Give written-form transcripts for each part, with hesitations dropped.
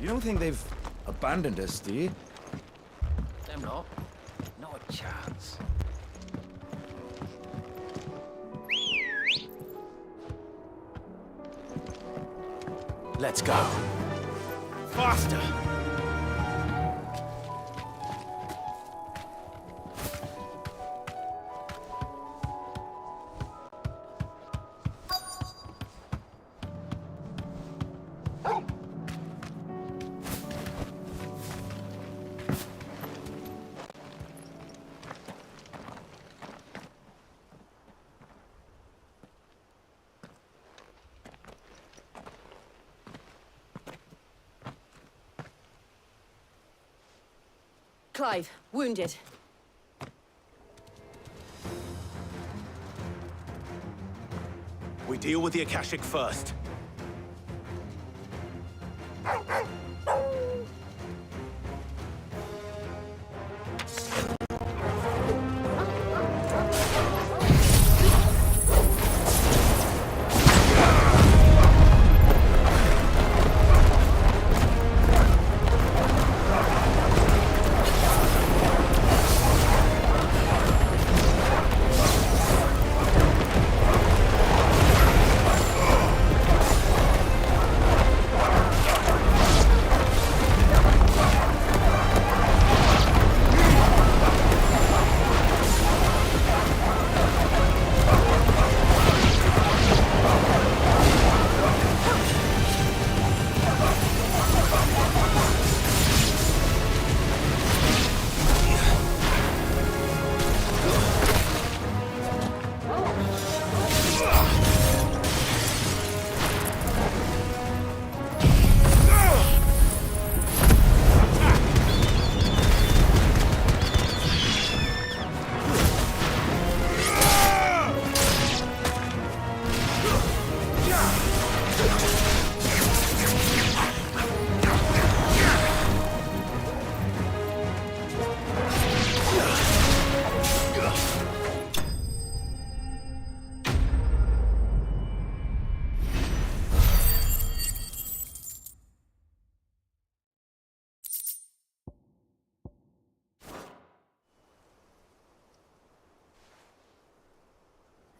You don't think they've abandoned us, do you? Them not. Not a chance. Let's go. Faster! Clive, wounded. We deal with the Akashic first.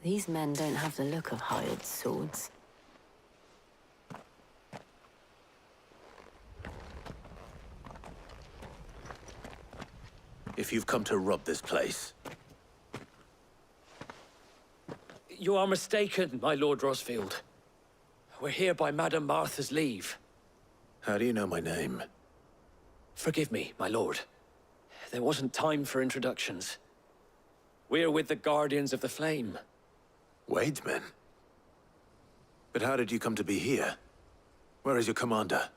These men don't have the look of hired swords. if you've come to rob this place. You are mistaken, my Lord Rosfield. We're here by Madame Martha's leave. How do you know my name? Forgive me, my lord. There wasn't time for introductions. We're with the Guardians of the Flame. Wade's men? But how did you come to be here? Where is your commander?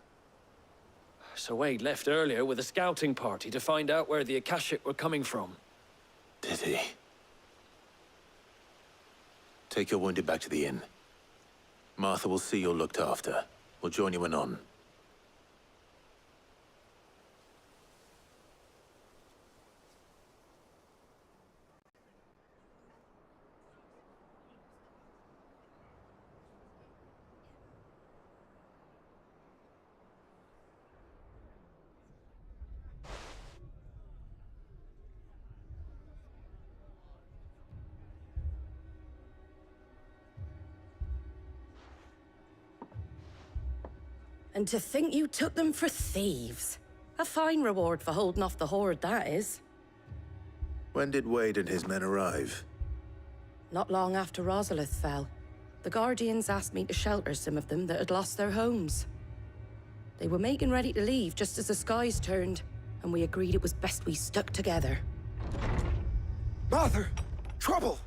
Sir Wade left earlier with a scouting party to find out where the Akashic were coming from. Did he? Take your wounded back to the inn. Martha will see you're looked after. We'll join you anon. And to think you took them for thieves. A fine reward for holding off the horde, that is. When did Wade and his men arrive? Not long after Rosalith fell. The Guardians asked me to shelter some of them that had lost their homes. They were making ready to leave just as the skies turned, and we agreed it was best we stuck together. Martha! Trouble!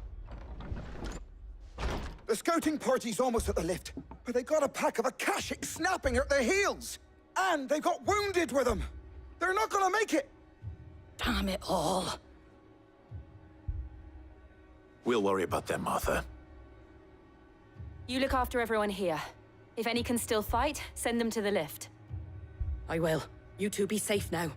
The scouting party's almost at the lift, but they got a pack of Akashic snapping at their heels! And they got wounded with them! They're not gonna make it! Damn it all. We'll worry about them, Martha. You look after everyone here. If any can still fight, send them to the lift. I will. You two be safe now.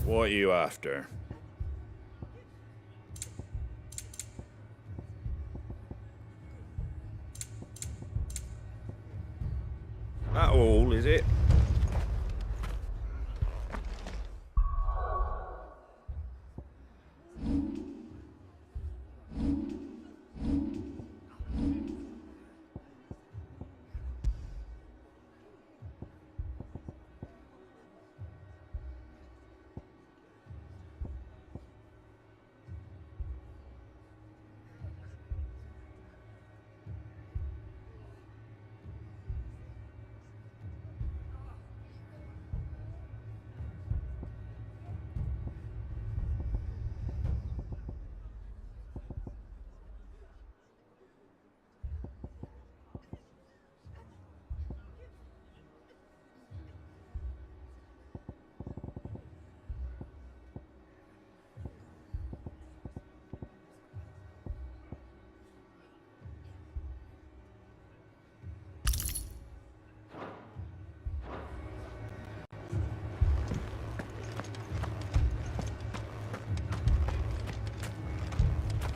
What are you after? That all, is it?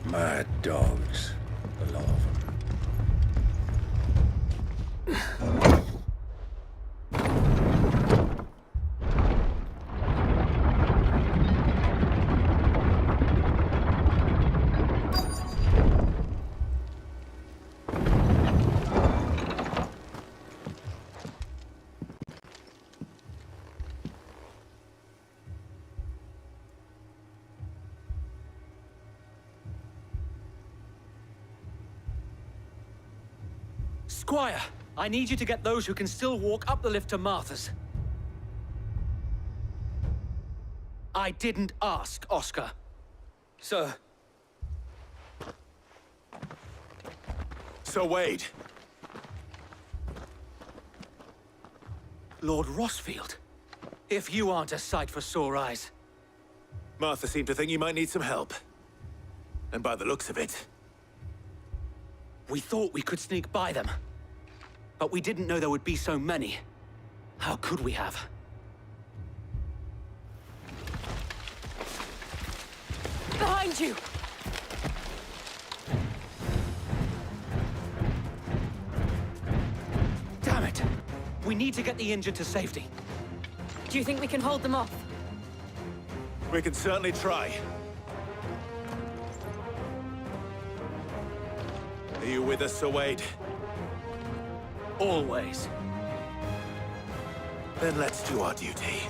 Mad dogs, a lot of them. Squire, I need you to get those who can still walk up the lift to Martha's. I didn't ask, Oscar. Sir. Sir Wade! Lord Rosfield. If you aren't a sight for sore eyes. Martha seemed to think you might need some help. And by the looks of it... We thought we could sneak by them. But we didn't know there would be so many. How could we have? behind you! Damn it! We need to get the injured to safety. Do you think we can hold them off? We can certainly try. Are you with us, Sir Wade? Always. Then let's do our duty.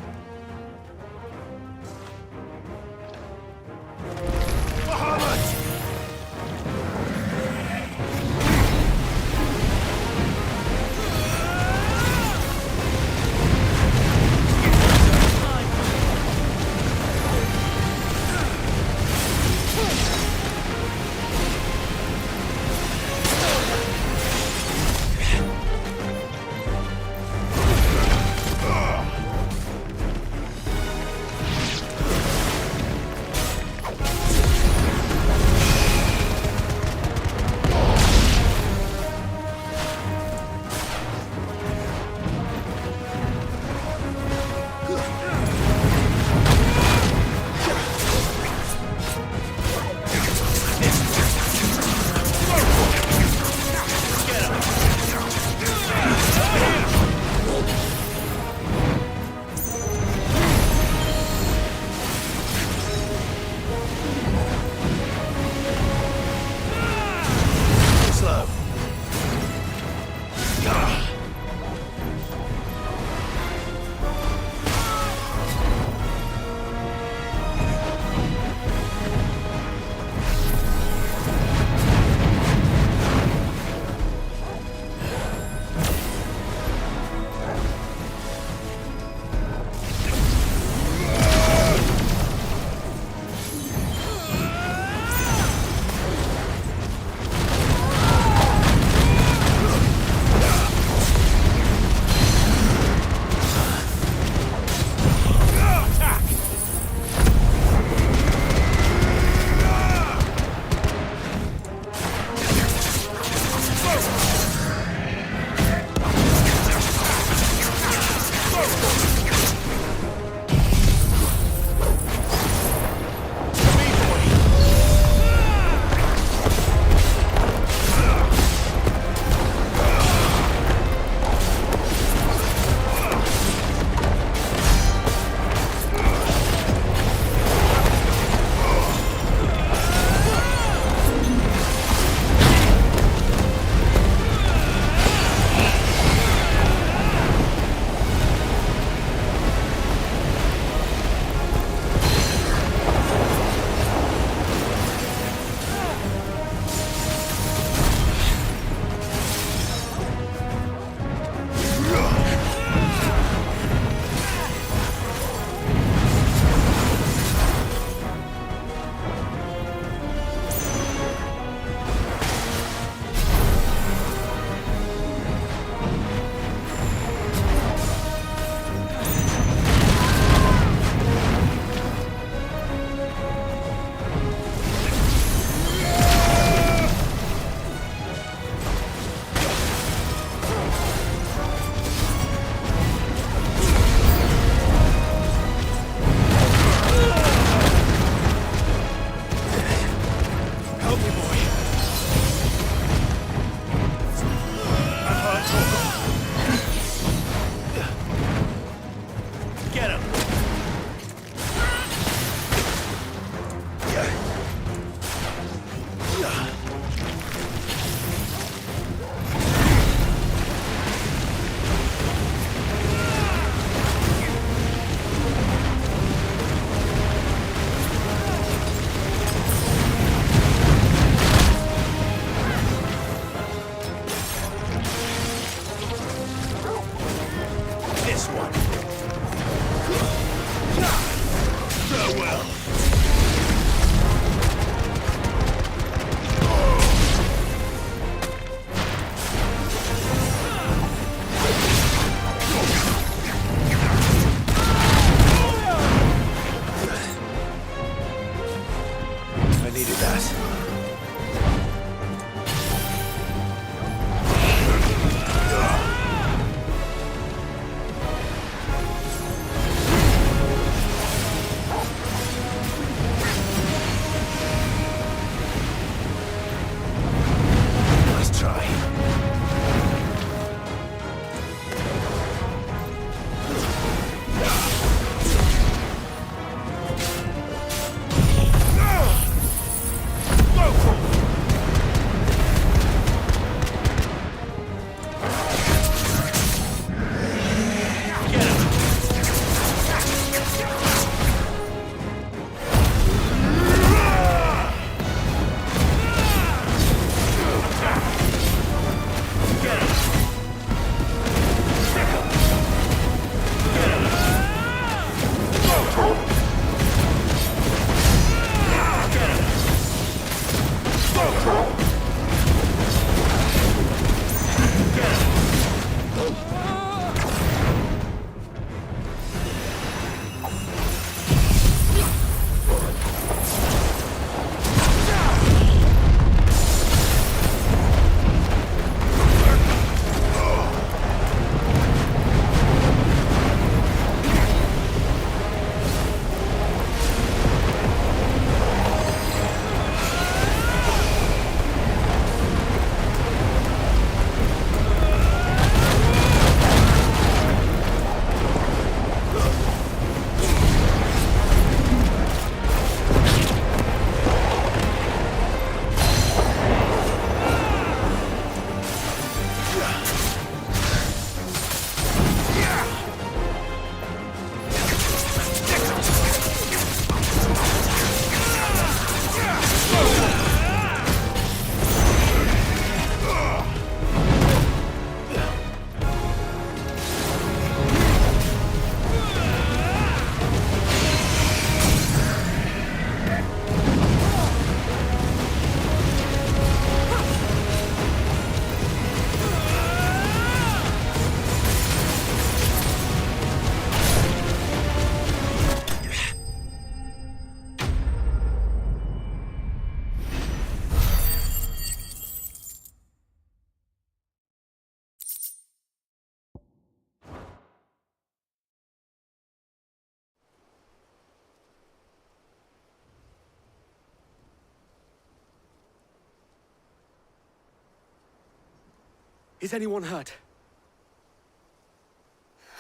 Is anyone hurt?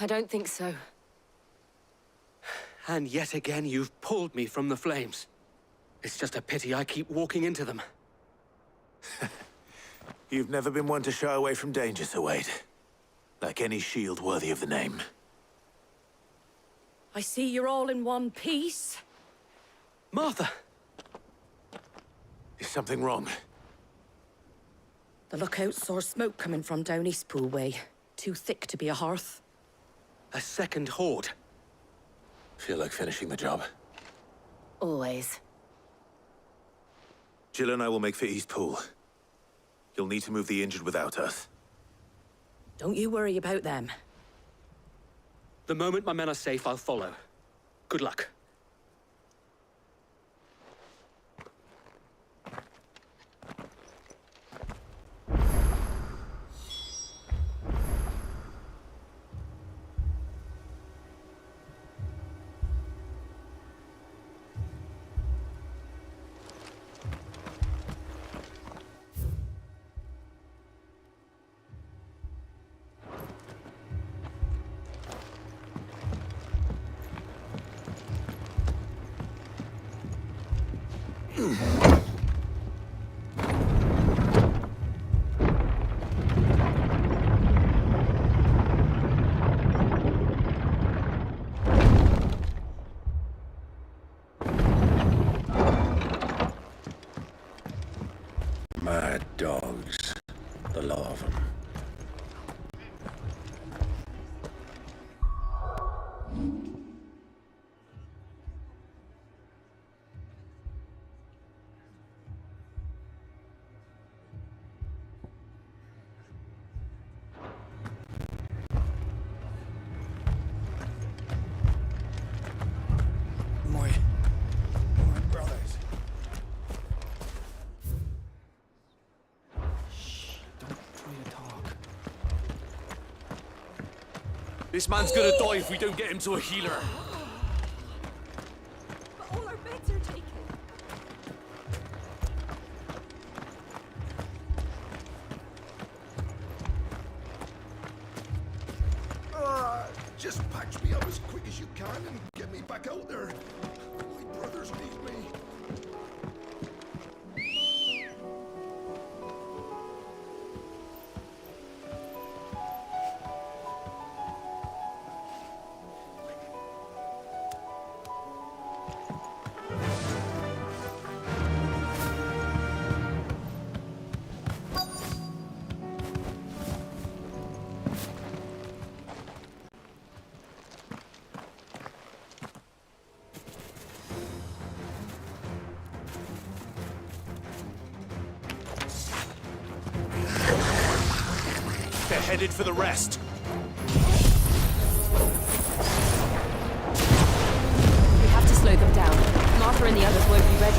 I don't think so. And yet again, you've pulled me from the flames. It's just a pity I keep walking into them. You've never been one to shy away from danger, Sir Wade. Like any shield worthy of the name. I see you're all in one piece. Martha! Is something wrong? The lookout saw smoke coming from down Eastpool way. Too thick to be a hearth. A second horde. Feel like finishing the job. Always. Jill and I will make for Eastpool. You'll need to move the injured without us. Don't you worry about them. The moment my men are safe, I'll follow. Good luck. Mad dogs. The law of them. My brothers. This man's gonna die if we don't get him to a healer. But all our beds are taken. Just patch me up as quick as you can and get me back out there. My brothers need me. They're headed for the rest. We have to slow them down. Martha and the others won't be ready.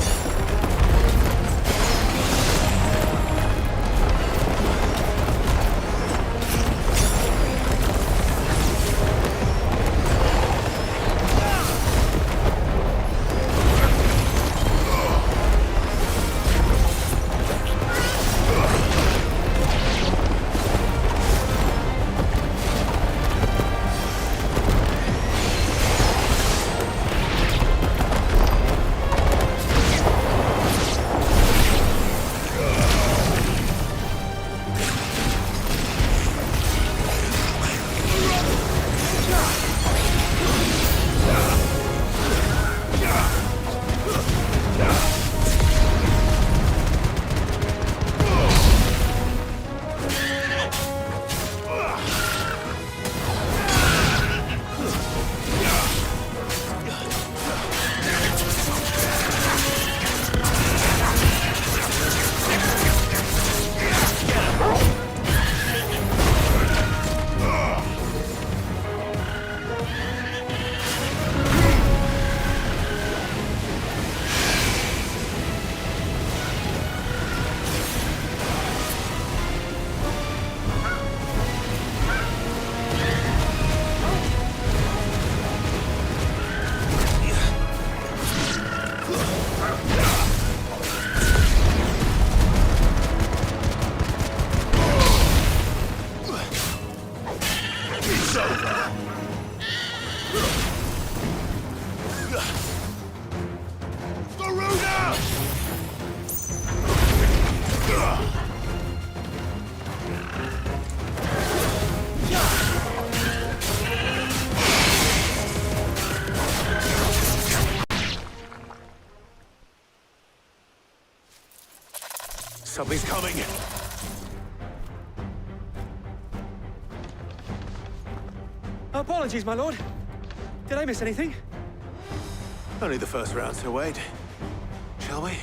Something's coming. Apologies, my lord. Did I miss anything? Only the first round, so wait. Shall we?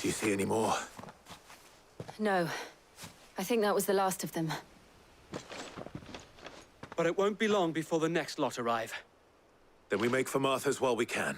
Do you see any more? No. I think that was the last of them. But it won't be long before the next lot arrive. Then we make for Martha's while we can.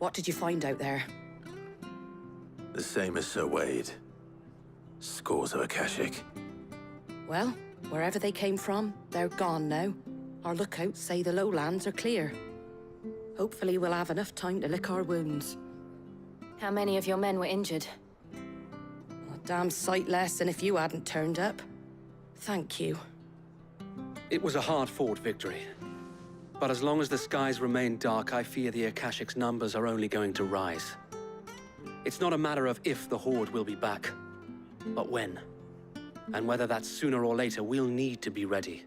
What did you find out there? The same as Sir Wade. Scores of Akashic. Well, wherever they came from, they're gone now. Our lookouts say the lowlands are clear. Hopefully we'll have enough time to lick our wounds. How many of your men were injured? A damn sight less than if you hadn't turned up. Thank you. It was a hard-fought victory. But as long as the skies remain dark, I fear the Akashic's numbers are only going to rise. It's not a matter of if the Horde will be back, but when. And whether that's sooner or later, we'll need to be ready.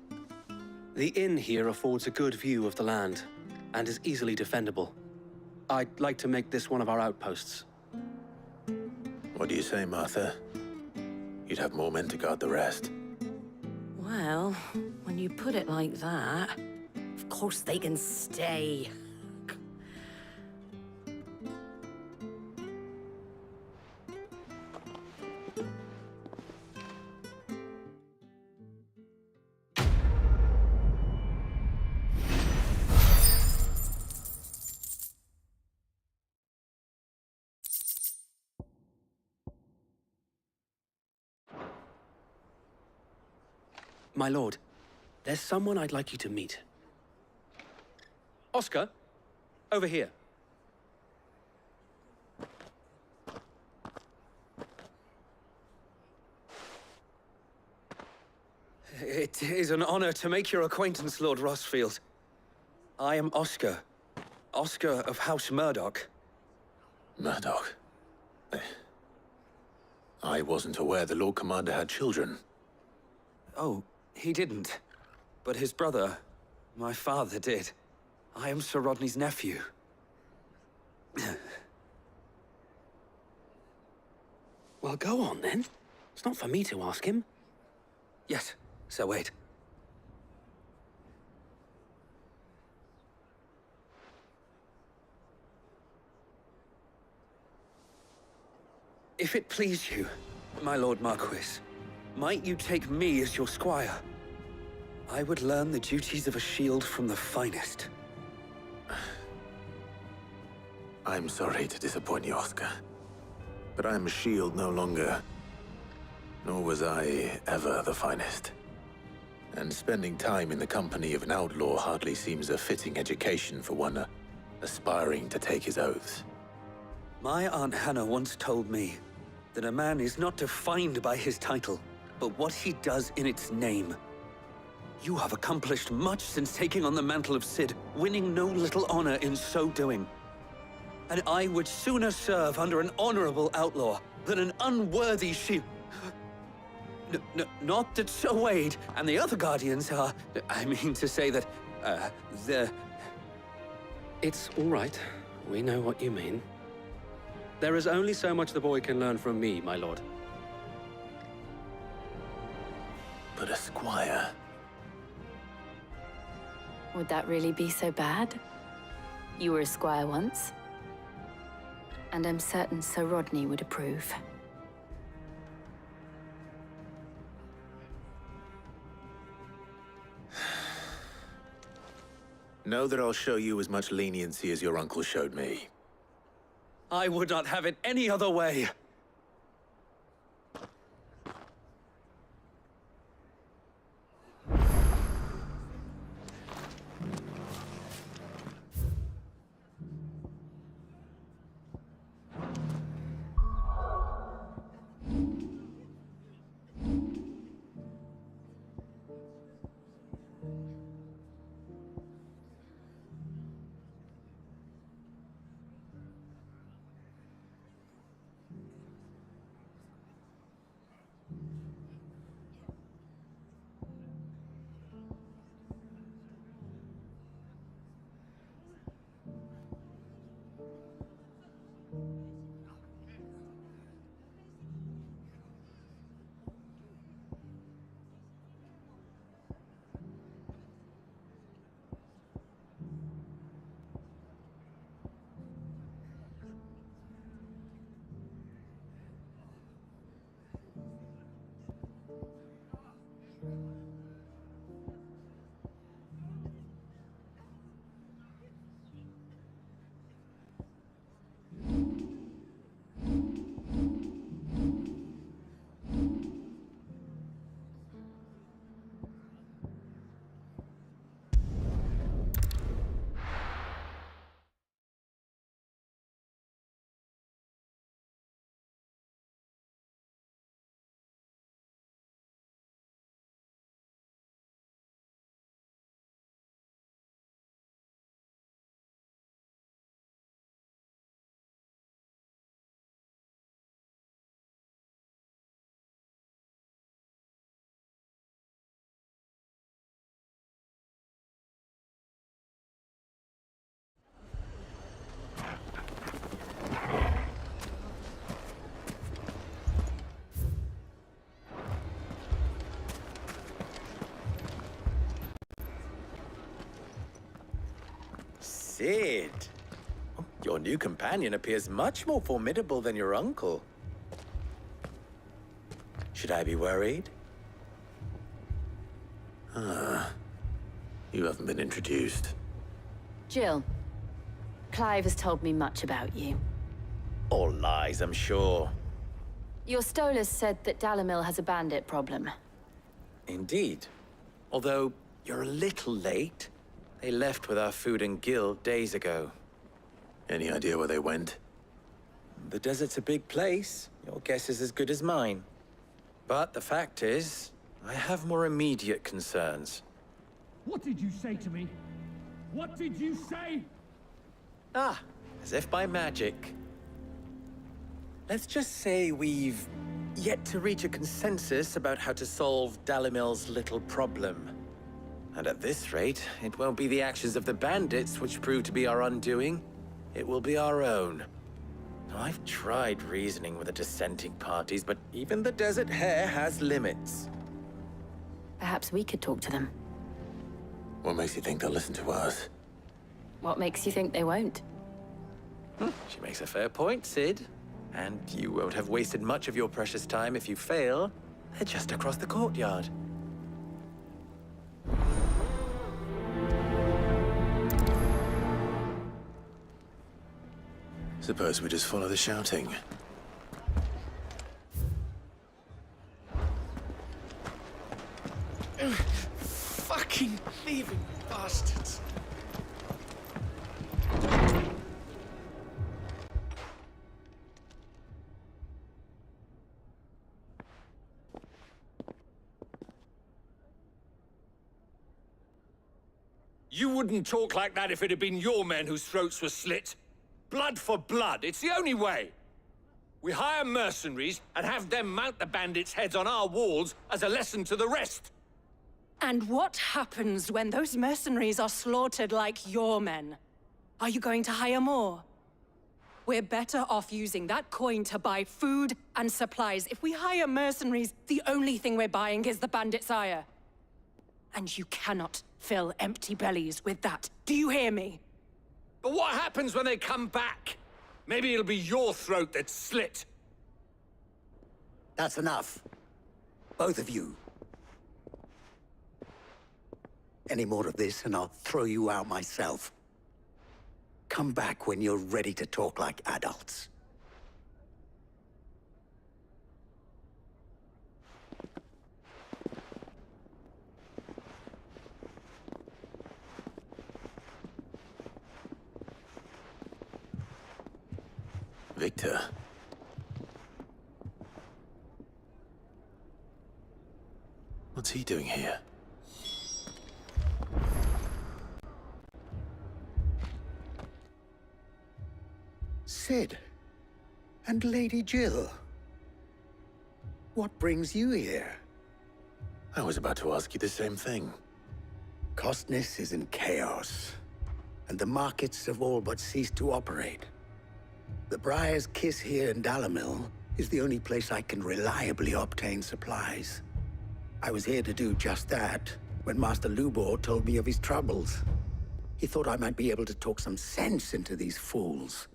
The inn here affords a good view of the land, and is easily defendable. I'd like to make this one of our outposts. What do you say, Martha? You'd have more men to guard the rest. Well, when you put it like that, of course they can stay. My lord, there's someone I'd like you to meet. Oscar, over here. It is an honor to make your acquaintance, Lord Rossfield. I am Oscar. Oscar of House Murdoch. Murdoch? I wasn't aware the Lord Commander had children. Oh, he didn't. But his brother, my father, did. I am Sir Rodney's nephew. Well, go on, then. It's not for me to ask him. Yes, Sir Wade. If it please you, my Lord Marquis, might you take me as your squire? I would learn the duties of a shield from the finest. I'm sorry to disappoint you, Oscar. But I am a shield no longer. Nor was I ever the finest. And spending time in the company of an outlaw hardly seems a fitting education for one aspiring to take his oaths. My Aunt Hannah once told me that a man is not defined by his title, but what he does in its name. You have accomplished much since taking on the mantle of Cid, winning no little honor in so doing. And I would sooner serve under an honorable outlaw than an unworthy shield. Not that Sir Wade and the other Guardians are... I mean to say that, they're... It's all right. We know what you mean. There is only so much the boy can learn from me, my lord. But a squire... Would that really be so bad? You were a squire once. And I'm certain Sir Rodney would approve. Know that I'll show you as much leniency as your uncle showed me. I would not have it any other way. Sid. Your new companion appears much more formidable than your uncle. Should I be worried? You haven't been introduced. Jill, Clive has told me much about you. All lies, I'm sure. Your Stolas said that Dalamil has a bandit problem. Indeed. Although, you're a little late. They left with our food and guild days ago. Any idea where they went? The desert's a big place. Your guess is as good as mine. But the fact is, I have more immediate concerns. What did you say to me? What did you say? Ah, as if by magic. Let's just say we've yet to reach a consensus about how to solve Dalimil's little problem. And at this rate, it won't be the actions of the bandits which prove to be our undoing. It will be our own. Now, I've tried reasoning with the dissenting parties, but even the Desert Hare has limits. Perhaps we could talk to them. What makes you think they'll listen to us? What makes you think they won't? She makes a fair point, Sid. And you won't have wasted much of your precious time if you fail. They're just across the courtyard. Suppose we just follow the shouting. Fucking thieving bastards. You wouldn't talk like that if it had been your men whose throats were slit. Blood for blood, it's the only way. We hire mercenaries and have them mount the bandits' heads on our walls as a lesson to the rest. And what happens when those mercenaries are slaughtered like your men? Are you going to hire more? We're better off using that coin to buy food and supplies. If we hire mercenaries, the only thing we're buying is the bandits' ire. And you cannot fill empty bellies with that. Do you hear me? But what happens when they come back? Maybe it'll be your throat that's slit. That's enough. Both of you. Any more of this and I'll throw you out myself. Come back when you're ready to talk like adults. Victor. What's he doing here? Sid. And Lady Jill. What brings you here? I was about to ask you the same thing. Costness is in chaos, and the markets have all but ceased to operate. The Briar's Kiss here in Dalamil is the only place I can reliably obtain supplies. I was here to do just that when Master Lubor told me of his troubles. He thought I might be able to talk some sense into these fools.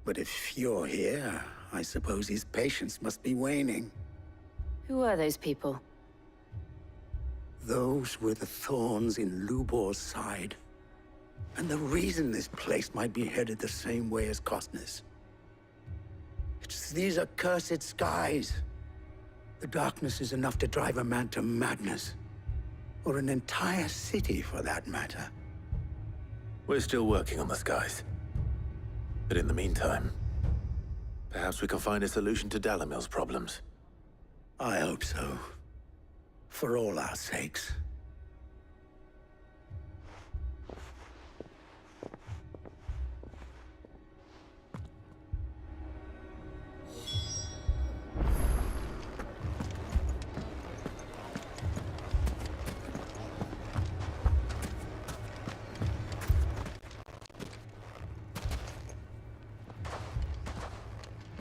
But if you're here, I suppose his patience must be waning. Who are those people? Those were the thorns in Lubor's side. And the reason this place might be headed the same way as Costness. It's these accursed skies. The darkness is enough to drive a man to madness. Or an entire city, for that matter. We're still working on the skies. But in the meantime, perhaps we can find a solution to Dalamil's problems. I hope so. For all our sakes.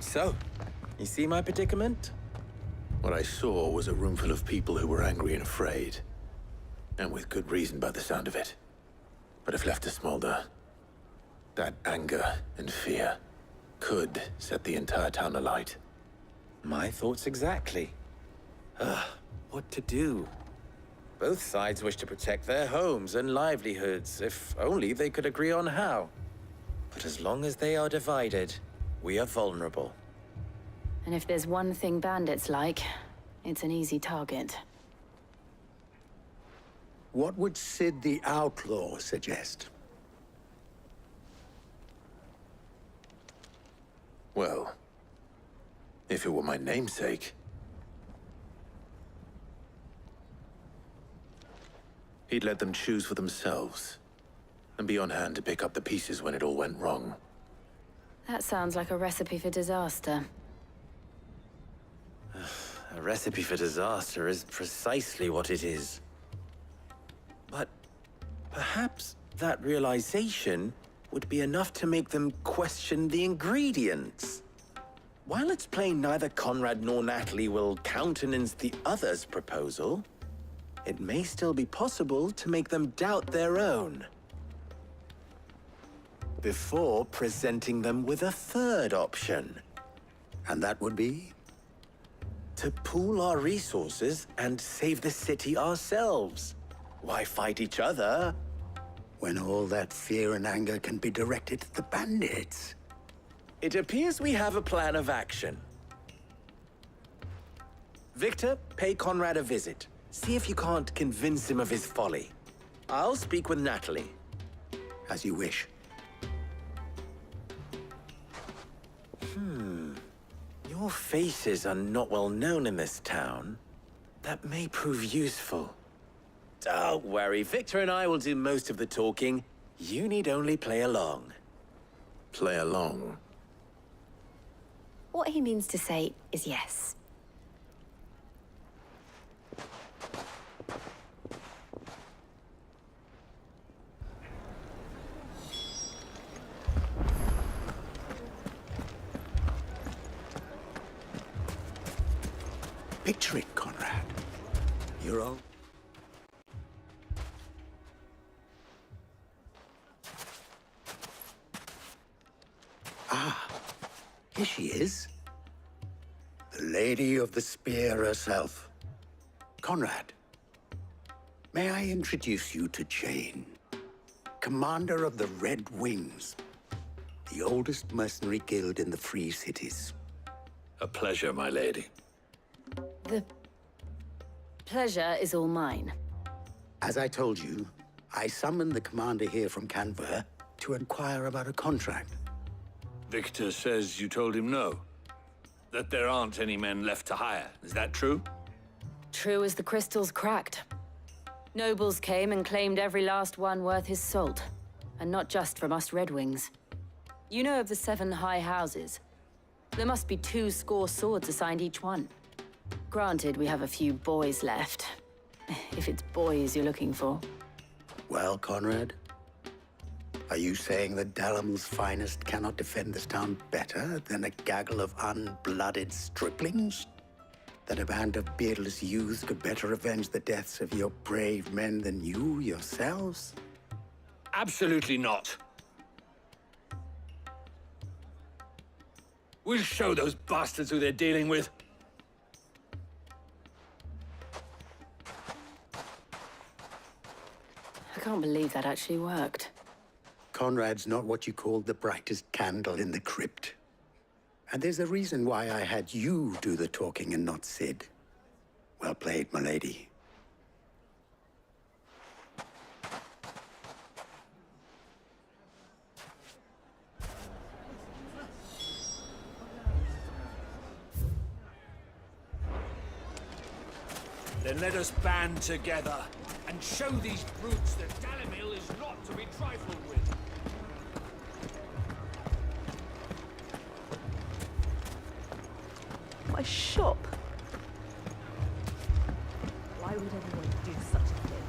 So, you see my predicament? What I saw was a room full of people who were angry and afraid. And with good reason by the sound of it. But if left to smolder, that anger and fear could set the entire town alight. My thoughts exactly. What to do? Both sides wish to protect their homes and livelihoods, if only they could agree on how. But as long as they are divided, we are vulnerable. And if there's one thing bandits like, it's an easy target. What would Sid the Outlaw suggest? Well, if it were my namesake, he'd let them choose for themselves, and be on hand to pick up the pieces when it all went wrong. That sounds like a recipe for disaster. A recipe for disaster is precisely what it is. But perhaps that realization would be enough to make them question the ingredients. While it's plain neither Conrad nor Natalie will countenance the other's proposal, it may still be possible to make them doubt their own. Before presenting them with a third option. And that would be? To pool our resources and save the city ourselves. Why fight each other? When all that fear and anger can be directed at the bandits. It appears we have a plan of action. Victor, pay Conrad a visit. See if you can't convince him of his folly. I'll speak with Natalie. As you wish. Your faces are not well known in this town. That may prove useful. Don't worry, Victor and I will do most of the talking. You need only play along. Play along. What he means to say is yes. Picture it, Conrad. You're all... Ah, here she is. The Lady of the Spear herself. Conrad, may I introduce you to Jane, commander of the Red Wings, the oldest mercenary guild in the Free Cities. A pleasure, my lady. The pleasure is all mine. As I told you, I summoned the commander here from Canver to inquire about a contract. Victor says you told him no. That there aren't any men left to hire. Is that true? True as the crystals cracked. Nobles came and claimed every last one worth his salt. And not just from us Red Wings. You know of the 7 high houses. There must be 2 swords assigned each one. Granted, we have a few boys left. If it's boys you're looking for. Well, Conrad, are you saying that Dalamil's finest cannot defend this town better than a gaggle of unblooded striplings? That a band of beardless youths could better avenge the deaths of your brave men than you yourselves? Absolutely not. We'll show those bastards who they're dealing with. I can't believe that actually worked. Conrad's not what you called the brightest candle in the crypt. And there's a reason why I had you do the talking and not Sid. Well played, my lady. Then let us band together and show these brutes that Dalimil is not to be trifled with. My shop? Why would anyone do such a thing?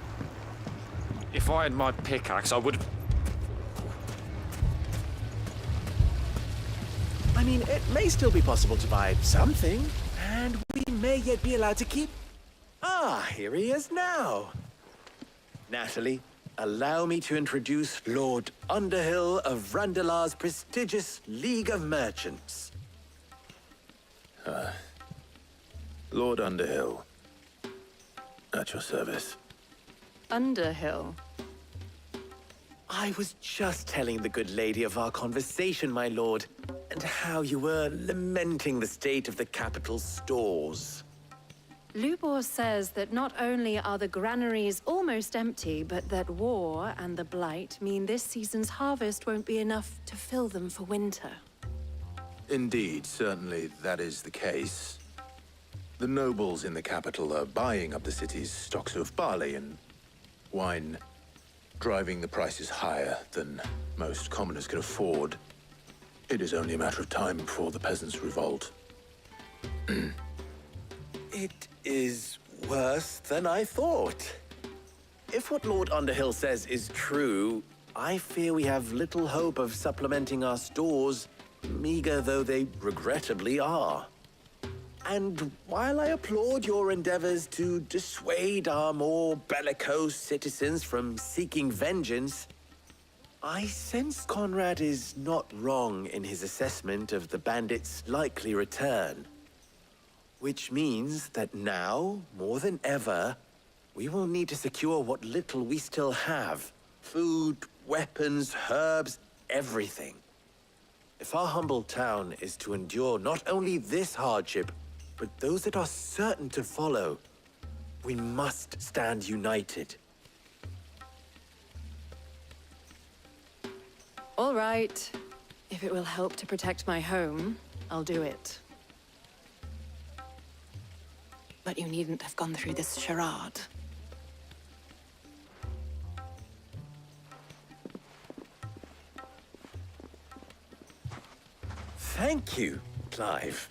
If I had my pickaxe, I would have... I mean, it may still be possible to buy something, and we may yet be allowed to keep... Ah, here he is now. Natalie, allow me to introduce Lord Underhill of Randalar's prestigious League of Merchants. Lord Underhill. At your service. Underhill. I was just telling the good lady of our conversation, my lord, and how you were lamenting the state of the capital's stores. Lubor says that not only are the granaries almost empty, but that war and the Blight mean this season's harvest won't be enough to fill them for winter. Indeed, certainly that is the case. The nobles in the capital are buying up the city's stocks of barley and wine, driving the prices higher than most commoners can afford. It is only a matter of time before the peasants revolt. It is worse than I thought. If what Lord Underhill says is true, I fear we have little hope of supplementing our stores, meager though they regrettably are. And while I applaud your endeavors to dissuade our more bellicose citizens from seeking vengeance, I sense Conrad is not wrong in his assessment of the bandits' likely return. Which means that now, more than ever, we will need to secure what little we still have. Food, weapons, herbs, everything. If our humble town is to endure not only this hardship, but those that are certain to follow, we must stand united. All right. If it will help to protect my home, I'll do it. But you needn't have gone through this charade. Thank you, Clive.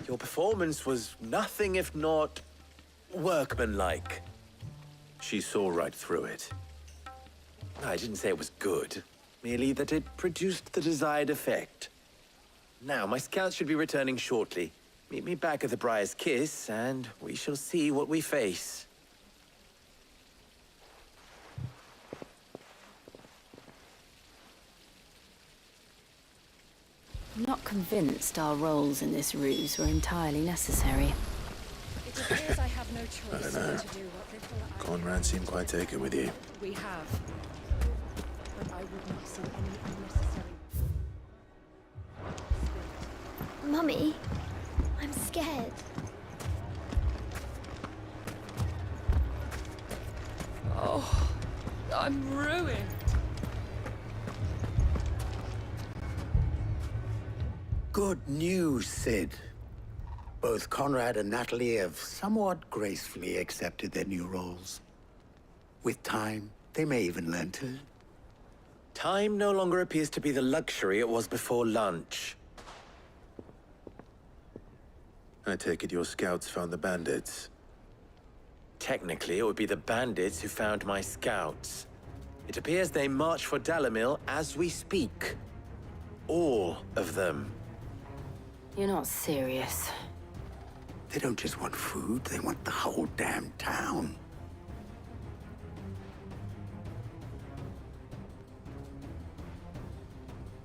Your performance was nothing if not workmanlike. She saw right through it. I didn't say it was good, merely that it produced the desired effect. Now, my scouts should be returning shortly. Meet me back at the Briar's Kiss, and we shall see what we face. I'm not convinced our roles in this ruse were entirely necessary. It appears I have no choice I don't know. but to do what little Conrad seemed quite taken with you. we have. But I would not see any unnecessary... Mummy, I'm scared. Oh, I'm ruined. Good news, Sid. Both Conrad and Natalie have somewhat gracefully accepted their new roles. With time, they may even learn to. Time no longer appears to be the luxury it was before lunch. I take it your scouts found the bandits. Technically, it would be the bandits who found my scouts. It appears they march for Dalimil as we speak. All of them. You're not serious. They don't just want food, they want the whole damn town.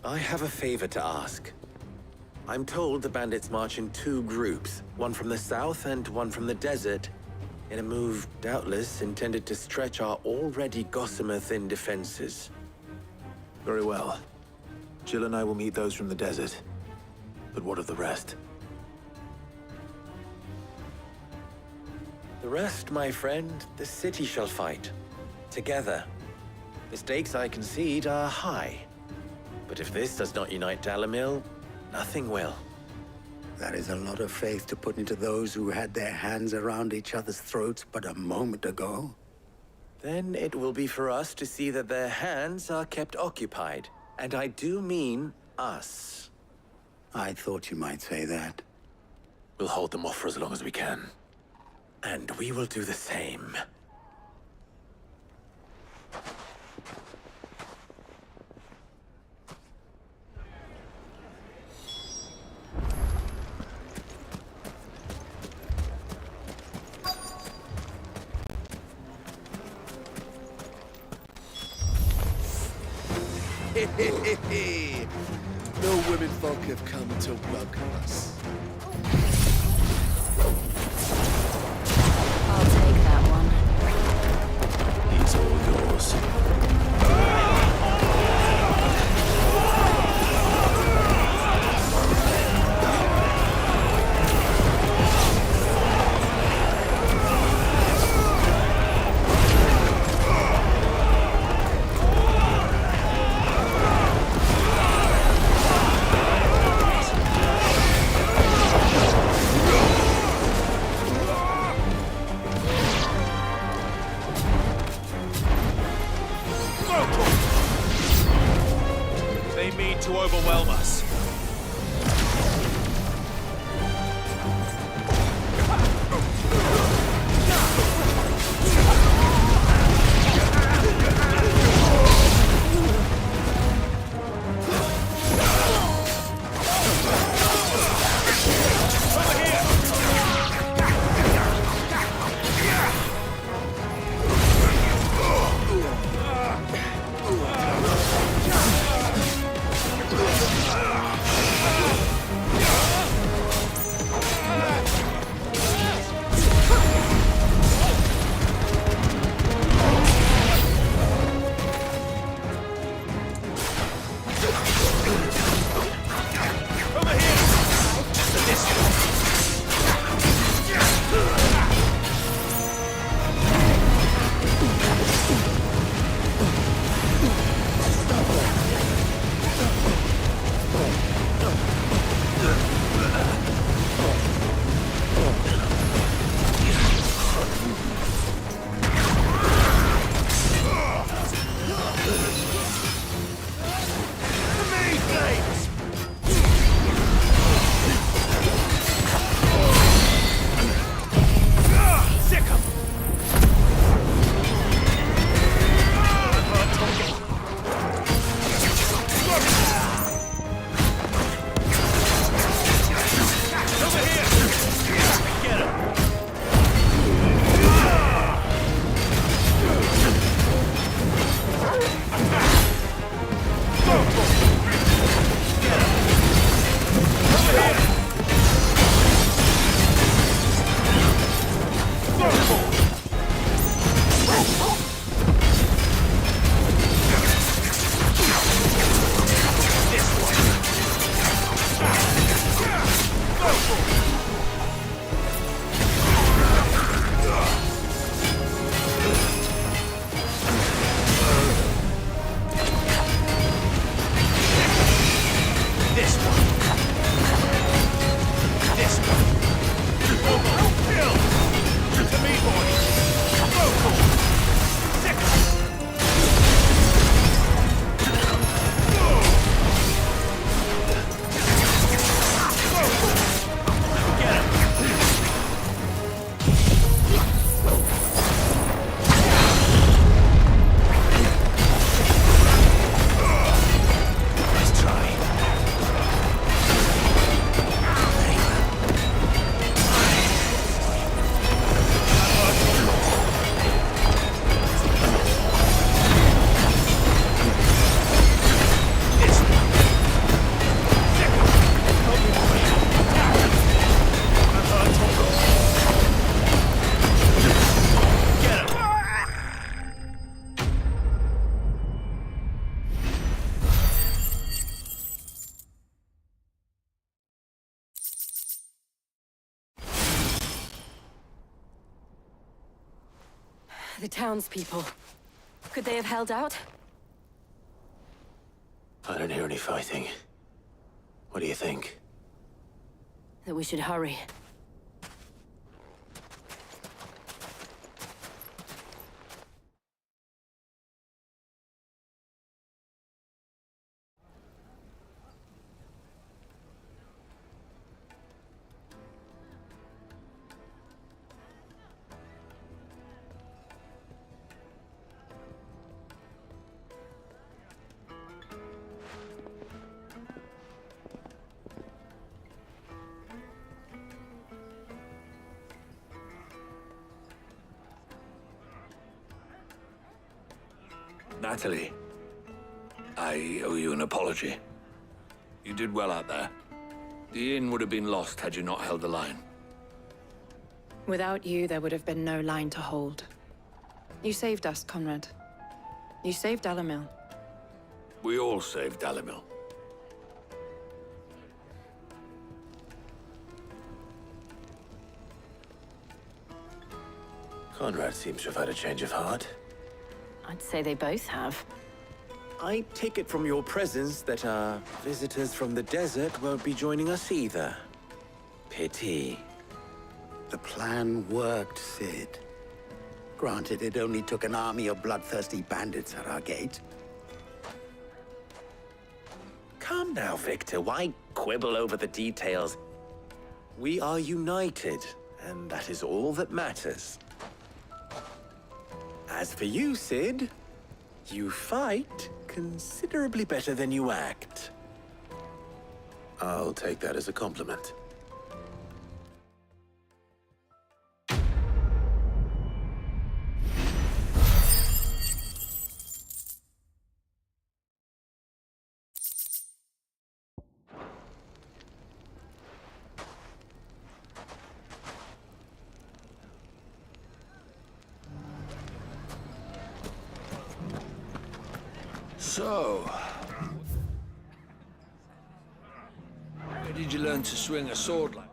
I have a favor to ask. I'm told the bandits march in two groups, one from the south and one from the desert, in a move doubtless intended to stretch our already gossamer-thin defenses. Very well. Jill and I will meet those from the desert. But what of the rest? The rest, my friend, the city shall fight. Together. The stakes, I concede, are high. But if this does not unite Dalimil, nothing will. That is a lot of faith to put into those who had their hands around each other's throats but a moment ago. Then it will be for us to see that their hands are kept occupied. And I do mean us. I thought you might say that. We'll hold them off for as long as we can. And we will do the same. No women folk have come to welcome us. I'll take that one. He's all yours. They mean to overwhelm us. The townspeople. Could they have held out? I don't hear any fighting. What do you think? That we should hurry. Natalie. I owe you an apology. You did well out there. The inn would have been lost had you not held the line. Without you, there would have been no line to hold. You saved us, Conrad. You saved Dalimil. We all saved Dalimil. Conrad seems to have had a change of heart. I'd say they both have. I take it from your presence that our visitors from the desert won't be joining us either. Pity. The plan worked, Sid. Granted, it only took an army of bloodthirsty bandits at our gate. Calm now, Victor. Why quibble over the details? We are united, and that is all that matters. As for you, Sid, you fight considerably better than you act. I'll take that as a compliment. So... where did you learn to swing a sword like?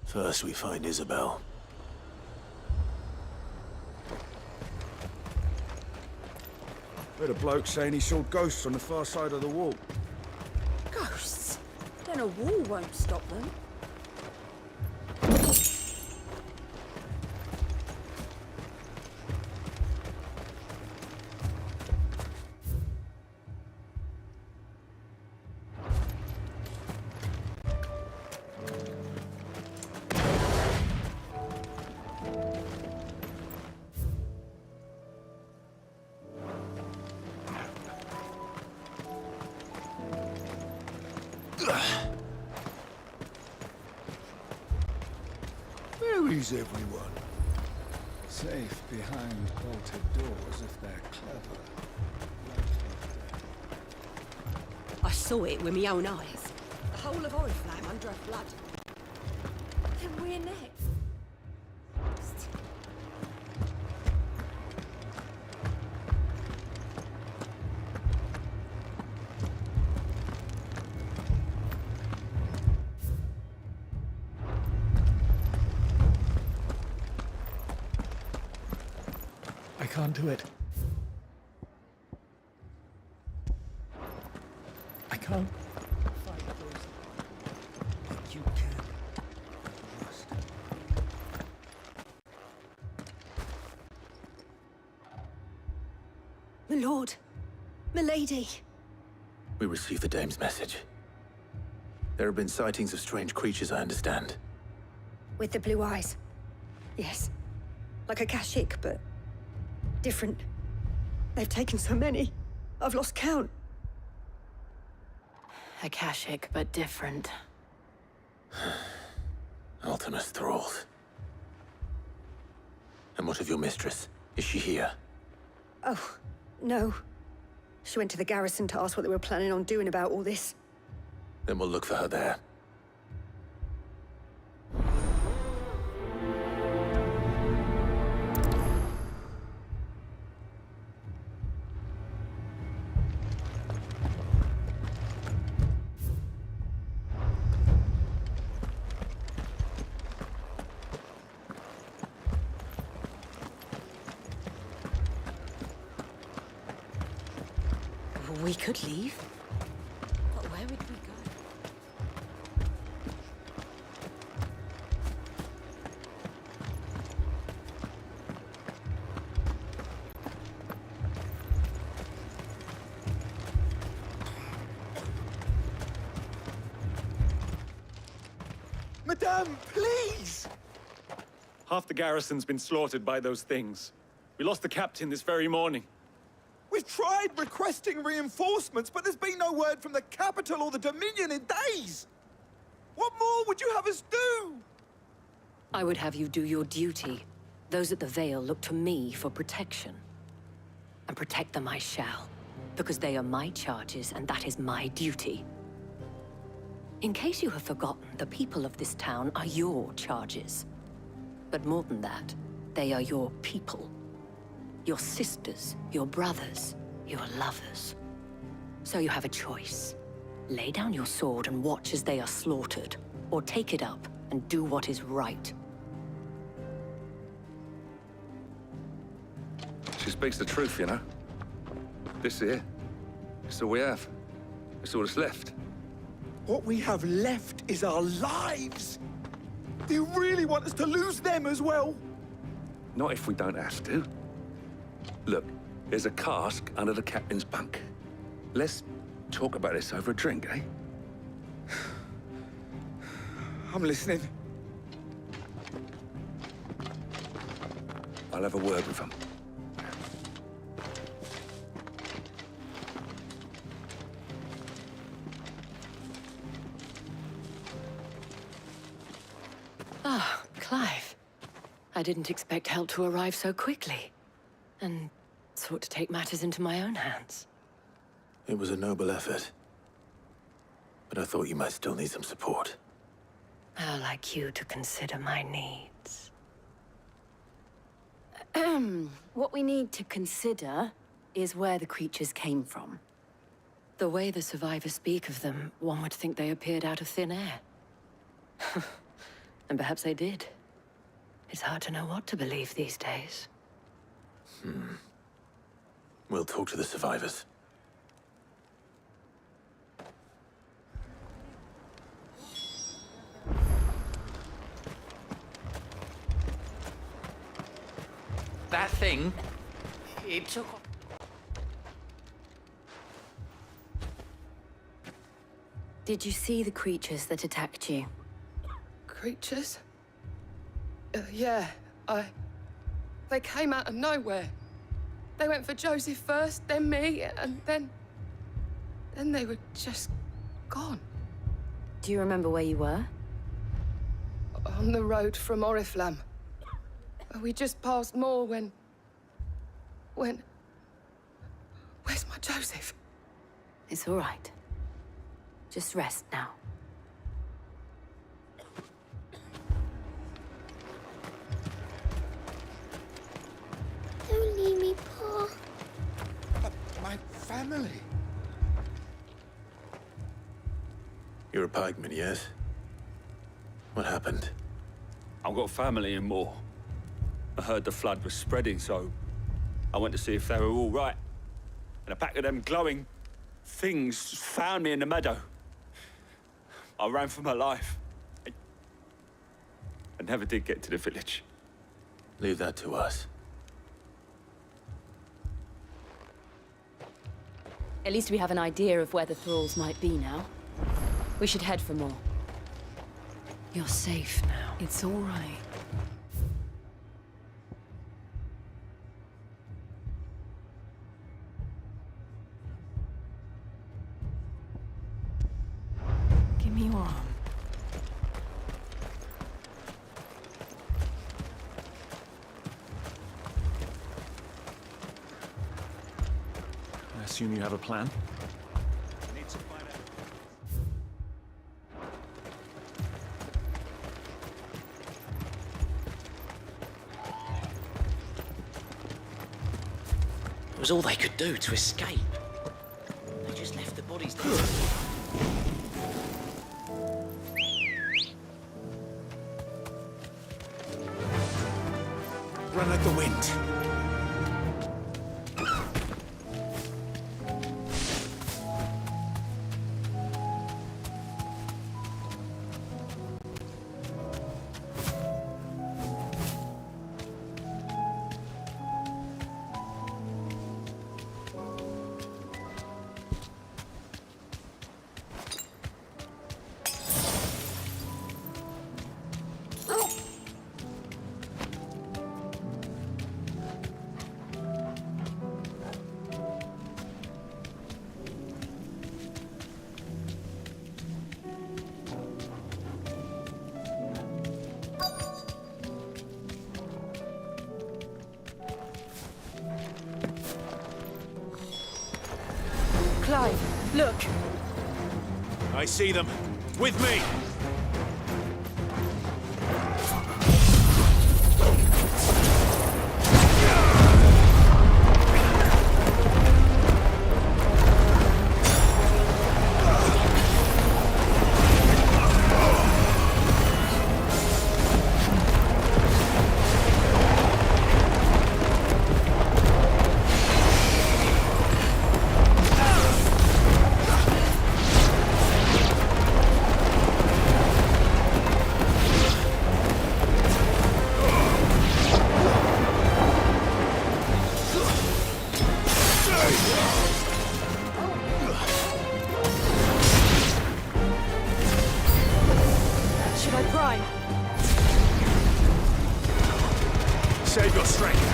First we find Isabel. Heard a bloke saying he saw ghosts on the far side of the wall. Ghosts? Then a wall won't stop them. Where is everyone? Safe behind bolted doors if they're clever. I saw it with my own eyes. The whole of Oriflamme under her blood. Then we're next. I can't do it. I can't fight those. But you can. Trust. My lord. My lady. We received the dame's message. There have been sightings of strange creatures, I understand. With the blue eyes. Yes. Like a Kashik, but different. They've taken so many. I've lost count. Akashic, but different. Ultimus thralls. And what of your mistress? Is she here? Oh, no. She went to the garrison to ask what they were planning on doing about all this. Then we'll look for her there. We could leave. But where would we go? Madame, please! Half the garrison's been slaughtered by those things. We lost the captain this very morning. We've tried requesting reinforcements, but there's been no word from the capital or the Dominion in days! What more would you have us do? I would have you do your duty. Those at the Vale look to me for protection. And protect them I shall, because they are my charges, and that is my duty. In case you have forgotten, the people of this town are your charges. But more than that, they are your people. Your sisters, your brothers, your lovers. So you have a choice. Lay down your sword and watch as they are slaughtered, or take it up and do what is right. She speaks the truth, you know. This here, it's all we have. It's all that's left. What we have left is our lives! Do you really want us to lose them as well? Not if we don't have to. Look, there's a cask under the captain's bunk. Let's talk about this over a drink, eh? I'm listening. I'll have a word with him. Ah, Clive. I didn't expect help to arrive so quickly. And sought to take matters into my own hands. It was a noble effort. But I thought you might still need some support. I'd like you to consider my needs. What we need to consider is where the creatures came from. The way the survivors speak of them, one would think they appeared out of thin air. And perhaps they did. It's hard to know what to believe these days. We'll talk to the survivors. That thing, it took... Did you see the creatures that attacked you? Creatures? Yeah, They came out of nowhere. They went for Joseph first, then me, and then they were just gone. Do you remember where you were? On the road from Oriflamme. We just passed Moor when... Where's my Joseph? It's all right. Just rest now. Don't leave me, Pa. But my family... You're a pikeman, yes? What happened? I've got family in Moor. I heard the flood was spreading, so I went to see if they were all right. And a pack of them glowing things found me in the meadow. I ran for my life. I never did get to the village. Leave that to us. At least we have an idea of where the thralls might be now. We should head for more. You're safe now. It's all right. Give me your arm. I assume you have a plan? It was all they could do to escape. They just left the bodies there. Run like the wind. alive. Look. I see them. With me! Should I prime? Save your strength.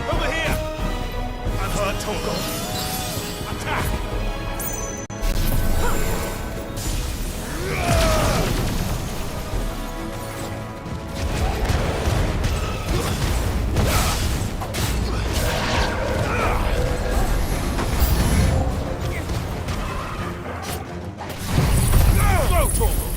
Over here! I've heard talk of. Attack! Go, Torgal!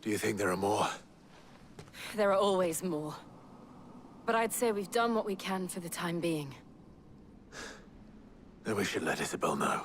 Do you think there are more? There are always more. But I'd say we've done what we can for the time being. Then we should let Isabel know.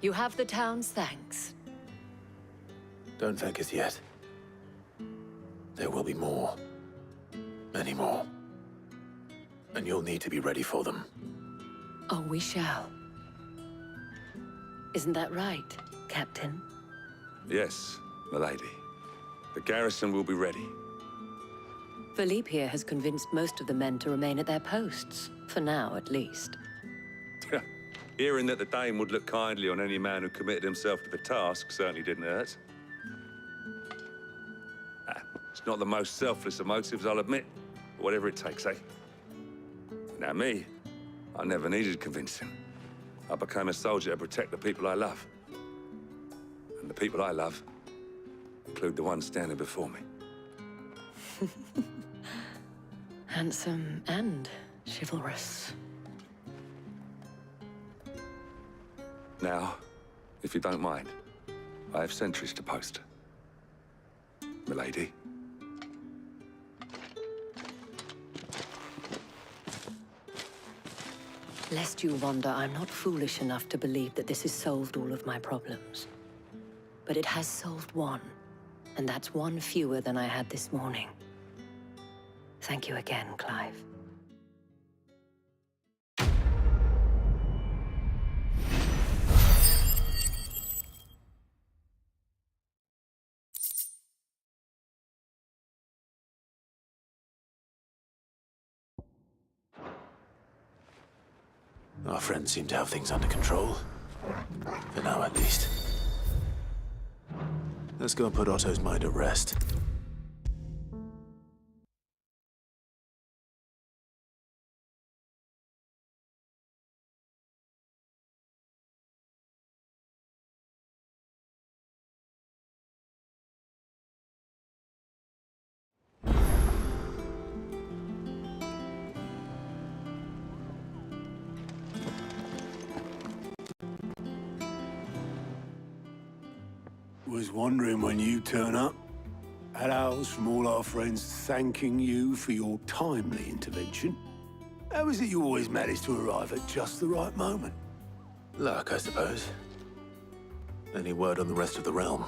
You have the town's thanks. Don't thank us yet. There will be more. Many more. And you'll need to be ready for them. Oh, we shall. Isn't that right, Captain? Yes, milady. The garrison will be ready. Philippe here has convinced most of the men to remain at their posts, for now at least. Hearing that the Dane would look kindly on any man who committed himself to the task certainly didn't hurt. It's not the most selfless of motives, I'll admit. But whatever it takes, eh? Now me, I never needed convincing. I became a soldier to protect the people I love. And the people I love include the ones standing before me. Handsome and chivalrous. Now, if you don't mind, I have sentries to post. Milady. Lest you wonder, I'm not foolish enough to believe that this has solved all of my problems. But it has solved one, and that's one fewer than I had this morning. Thank you again, Clive. Our friends seem to have things under control. For now, at least. Let's go and put Otto's mind at rest. Was wondering when you turn up. Had owls from all our friends thanking you for your timely intervention. How is it you always manage to arrive at just the right moment? Luck, I suppose. Any word on the rest of the realm?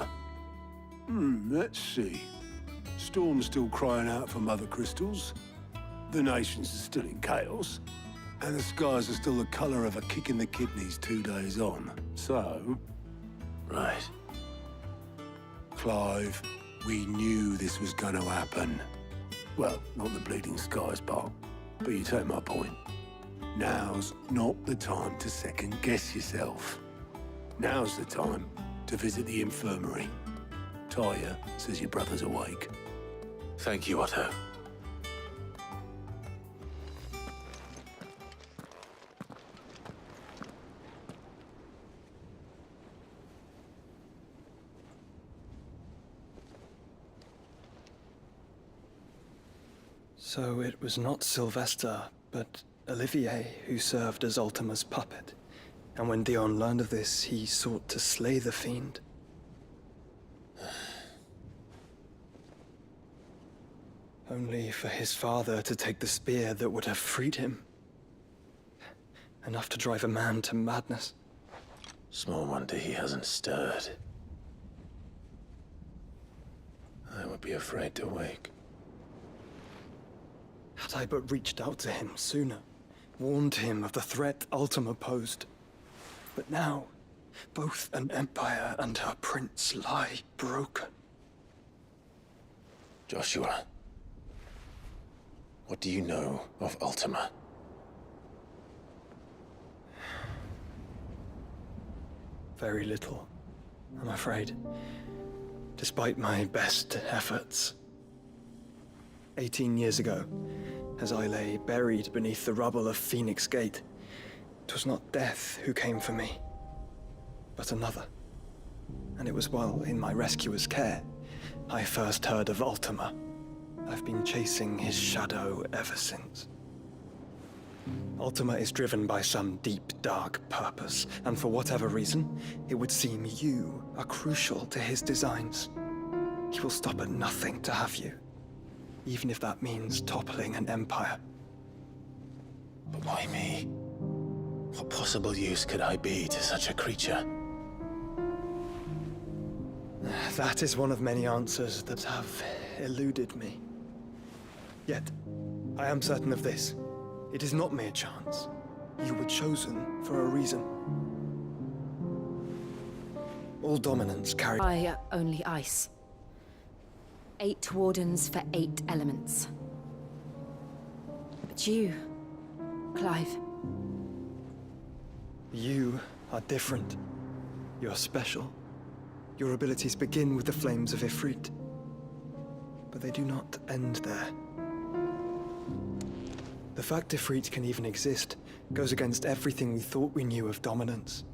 Let's see. Storm's still crying out for mother crystals. The nations are still in chaos. And the skies are still the color of a kick in the kidneys 2 days on. So... Right. Clive, we knew this was going to happen. Well, not the bleeding skies part, but you take my point. Now's not the time to second-guess yourself. Now's the time to visit the infirmary. Talia says your brother's awake. Thank you, Otto. So it was not Sylvester, but Olivier who served as Ultima's puppet. And when Dion learned of this, he sought to slay the fiend. Only for his father to take the spear that would have freed him. Enough to drive a man to madness. Small wonder he hasn't stirred. I would be afraid to wake. Had I but reached out to him sooner, warned him of the threat Ultima posed. But now, both an empire and her prince lie broken. Joshua, what do you know of Ultima? Very little, I'm afraid. Despite my best efforts. 18 years ago, as I lay buried beneath the rubble of Phoenix Gate, it was not death who came for me, but another. And it was while in my rescuer's care, I first heard of Ultima. I've been chasing his shadow ever since. Ultima is driven by some deep, dark purpose, and for whatever reason, it would seem you are crucial to his designs. He will stop at nothing to have you. Even if that means toppling an empire. But why me? What possible use could I be to such a creature? That is one of many answers that have eluded me. Yet, I am certain of this. It is not mere chance. You were chosen for a reason. All dominants carry... Only ice. 8 wardens for 8 elements. But you, Clive... You are different. You're special. Your abilities begin with the flames of Ifrit. But they do not end there. The fact Ifrit can even exist goes against everything we thought we knew of dominance.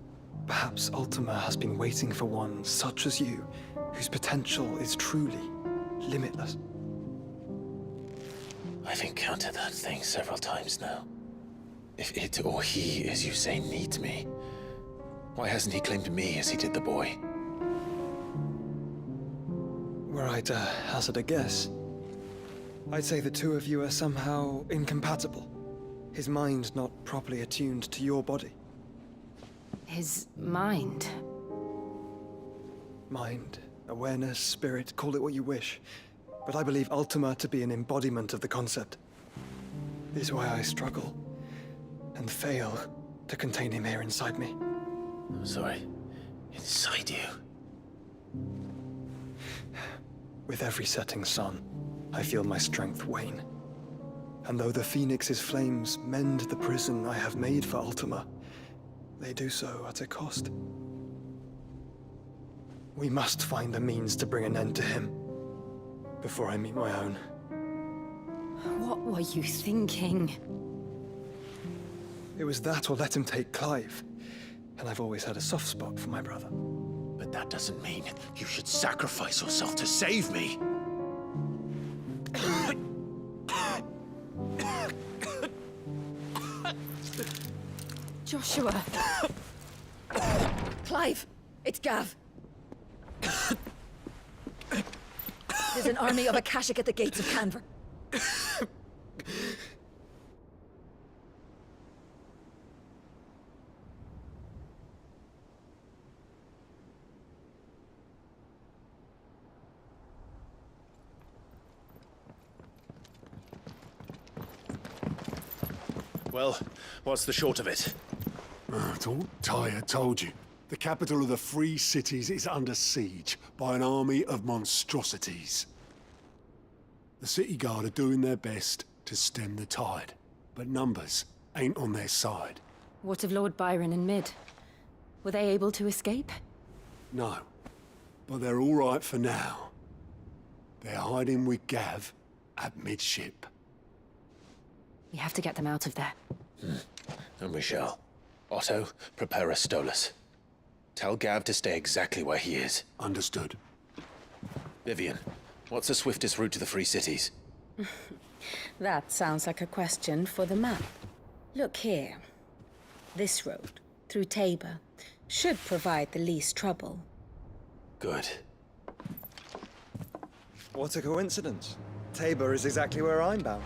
Perhaps Ultima has been waiting for one such as you, whose potential is truly limitless. I've encountered that thing several times now. If it or he, as you say, needs me, why hasn't he claimed me as he did the boy? Were I to hazard a guess, I'd say the two of you are somehow incompatible. His mind not properly attuned to your body. His mind? Mind, awareness, spirit, call it what you wish. But I believe Ultima to be an embodiment of the concept. This is why I struggle and fail to contain him here inside me. I'm sorry. Inside you? With every setting sun, I feel my strength wane. And though the Phoenix's flames mend the prison I have made for Ultima, they do so at a cost. We must find a means to bring an end to him before I meet my own. What were you thinking? It was that or let him take Clive. And I've always had a soft spot for my brother. But that doesn't mean you should sacrifice yourself to save me. Joshua! Clive! It's Gav! There's an army of Akashic at the gates of Canver. Well, what's the short of it? It's all Tyre told you. The capital of the Free Cities is under siege by an army of monstrosities. The city guard are doing their best to stem the tide, but numbers ain't on their side. What of Lord Byron and Mid? Were they able to escape? No, but they're all right for now. They're hiding with Gav at midship. We have to get them out of there. And we shall. Otto, prepare a Stolas. Tell Gav to stay exactly where he is. Understood. Vivian, what's the swiftest route to the Free Cities? That sounds like a question for the map. Look here. This road, through Tabor, should provide the least trouble. Good. What a coincidence. Tabor is exactly where I'm bound.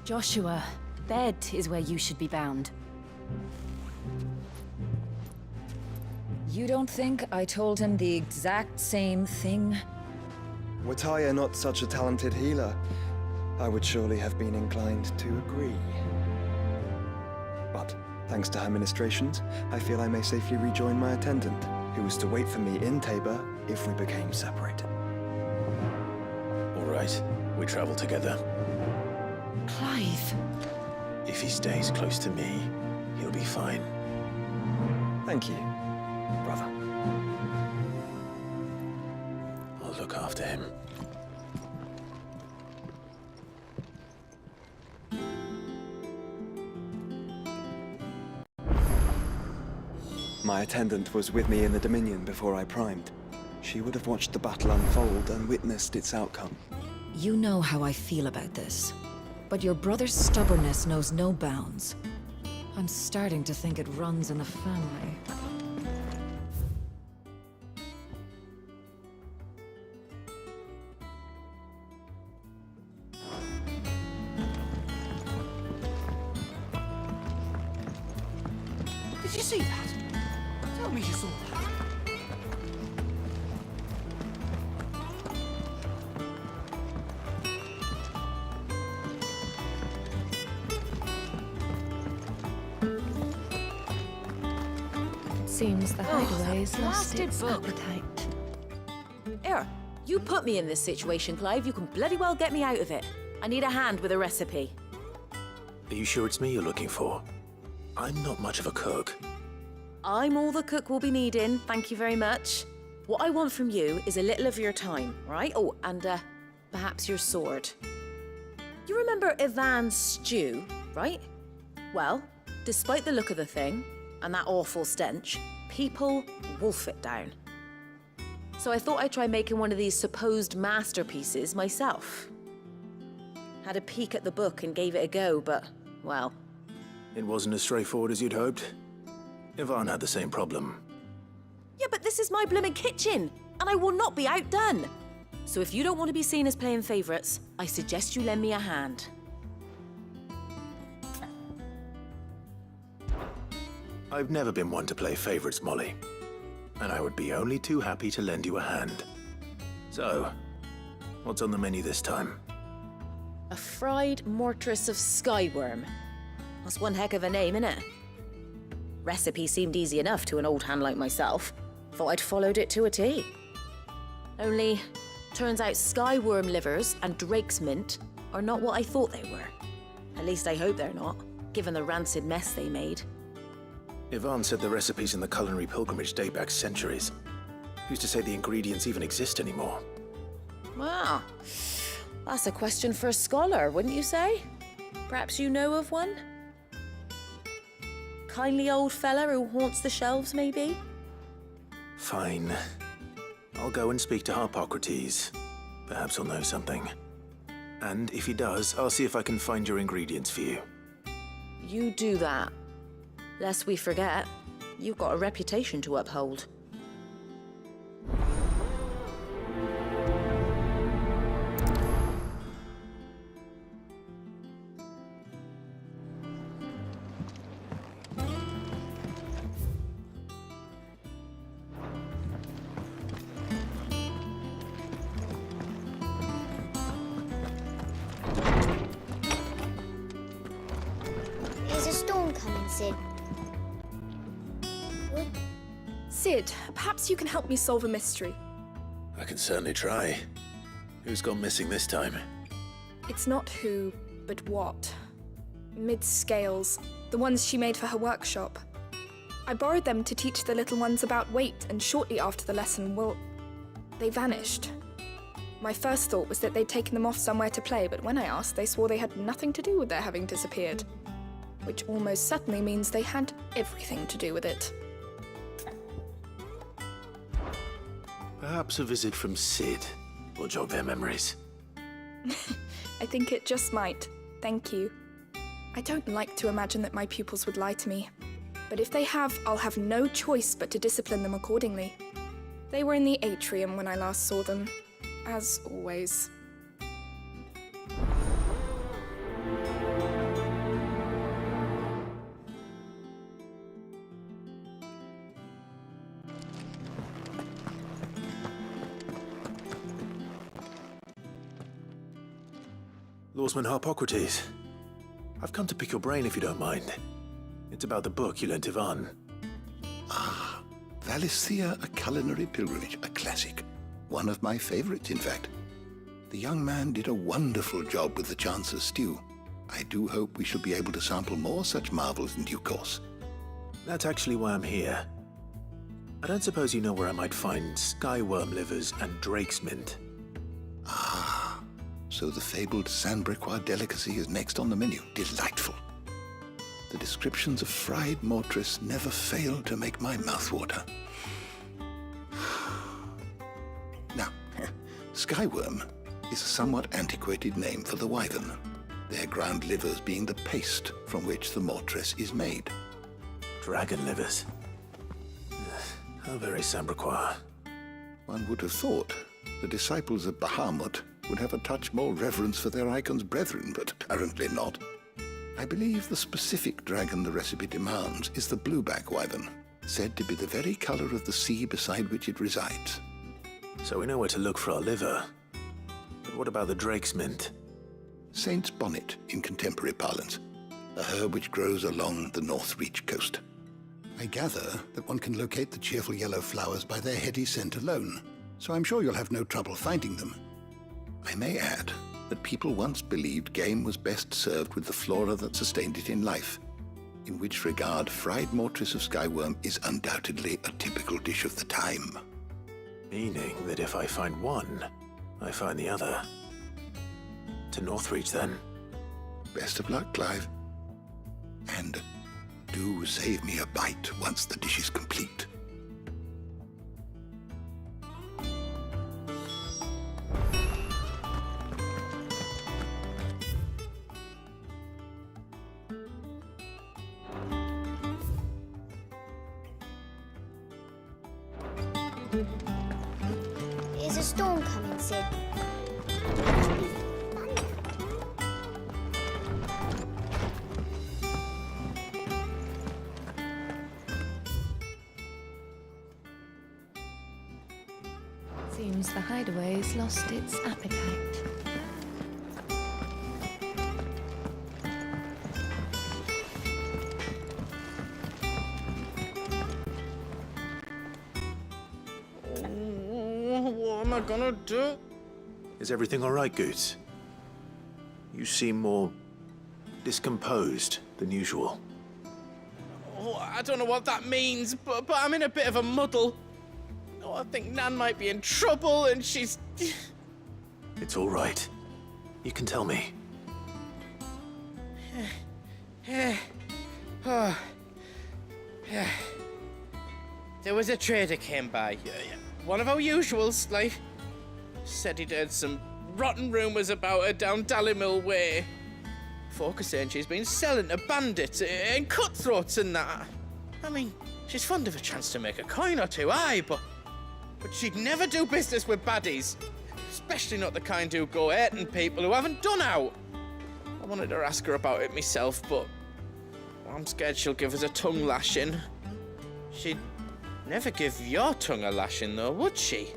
Joshua, bed is where you should be bound. You don't think I told him the exact same thing? Were Tyre not such a talented healer, I would surely have been inclined to agree. But, thanks to her ministrations, I feel I may safely rejoin my attendant, who was to wait for me in Tabor if we became separated. All right, we travel together. Clive! If he stays close to me, he'll be fine. Thank you, brother. I'll look after him. My attendant was with me in the Dominion before I primed. She would have watched the battle unfold and witnessed its outcome. You know how I feel about this. But your brother's stubbornness knows no bounds. I'm starting to think it runs in the family. Did you see that? Tell me you saw that. Seems the hideaway's lost blasted its book. appetite. Here, you put me in this situation, Clive. You can bloody well get me out of it. I need a hand with a recipe. Are you sure it's me you're looking for? I'm not much of a cook. I'm all the cook will be needing, thank you very much. What I want from you is a little of your time, right? Oh, and perhaps your sword. You remember Ivan's stew, right? Well, despite the look of the thing, and that awful stench, people wolf it down. So I thought I'd try making one of these supposed masterpieces myself. Had a peek at the book and gave it a go, but, well... It wasn't as straightforward as you'd hoped. Ivan had the same problem. Yeah, but this is my blooming kitchen, and I will not be outdone. So if you don't want to be seen as playing favourites, I suggest you lend me a hand. I've never been one to play favourites, Molly. And I would be only too happy to lend you a hand. So, what's on the menu this time? A fried mortress of skyworm. That's one heck of a name, innit? Recipe seemed easy enough to an old hand like myself. Thought I'd followed it to a T. Only, turns out skyworm livers and drake's mint are not what I thought they were. At least I hope they're not, given the rancid mess they made. Ivan said the recipes in the culinary pilgrimage date back centuries. Who's to say the ingredients even exist anymore? Wow. That's a question for a scholar, wouldn't you say? Perhaps you know of one? Kindly old fella who haunts the shelves, maybe? Fine. I'll go and speak to Harpocrates. Perhaps he'll know something. And if he does, I'll see if I can find your ingredients for you. You do that. Lest we forget, you've got a reputation to uphold. There's a storm coming, Sid. Sid, perhaps you can help me solve a mystery. I can certainly try. Who's gone missing this time? It's not who, but what. Mid's scales, the ones she made for her workshop. I borrowed them to teach the little ones about weight, and shortly after the lesson, well, they vanished. My first thought was that they'd taken them off somewhere to play, but when I asked, they swore they had nothing to do with their having disappeared. Which almost certainly means they had everything to do with it. Perhaps a visit from Sid will jog their memories. I think it just might. Thank you. I don't like to imagine that my pupils would lie to me. But if they have, I'll have no choice but to discipline them accordingly. They were in the atrium when I last saw them, as always. Lawsman Harpocrates. I've come to pick your brain if you don't mind. It's about the book you lent Ivan. Ah, Valisthea, a culinary pilgrimage, a classic. One of my favorites, in fact. The young man did a wonderful job with the Chance's stew. I do hope we shall be able to sample more such marvels in due course. That's actually why I'm here. I don't suppose you know where I might find skyworm livers and drake's mint. Ah, so the fabled Sandbrequois delicacy is next on the menu. Delightful. The descriptions of fried mortress never fail to make my mouth water. Now, skyworm is a somewhat antiquated name for the wyvern, their ground livers being the paste from which the mortress is made. Dragon livers. How very Sandbrequois. One would have thought the disciples of Bahamut would have a touch more reverence for their icon's brethren, but apparently not. I believe the specific dragon the recipe demands is the blueback wyvern, said to be the very color of the sea beside which it resides. So we know where to look for our liver. But what about the drake's mint? Saint's bonnet in contemporary parlance, a herb which grows along the North Reach coast. I I gather that one can locate the cheerful yellow flowers by their heady scent alone, so I'm sure you'll have no trouble finding them. I may add that people once believed game was best served with the flora that sustained it in life, in which regard fried mortress of skyworm is undoubtedly a typical dish of the time. Meaning that if I find one, I find the other. To Northreach, then. Best of luck, Clive. And do save me a bite once the dish is complete. Is a storm coming, Sid? Seems the hideaway's lost its appetite. What am I gonna do? Is everything all right, Goots? You seem more discomposed than usual. Oh, I don't know what that means, but I'm in a bit of a muddle. Oh, I think Nan might be in trouble, and she's... It's all right. You can tell me. Oh. There was a trader came by. One of our usuals, like. Said he'd heard some rotten rumours about her down Dallimil Way. Folk are saying she's been selling to bandits and cutthroats and that. I mean, she's fond of a chance to make a coin or two, aye, but she'd never do business with baddies. Especially not the kind who go hurting people who haven't done out. I wanted to ask her about it myself, but I'm scared she'll give us a tongue lashing. She'd never give your tongue a lashing, though, would she?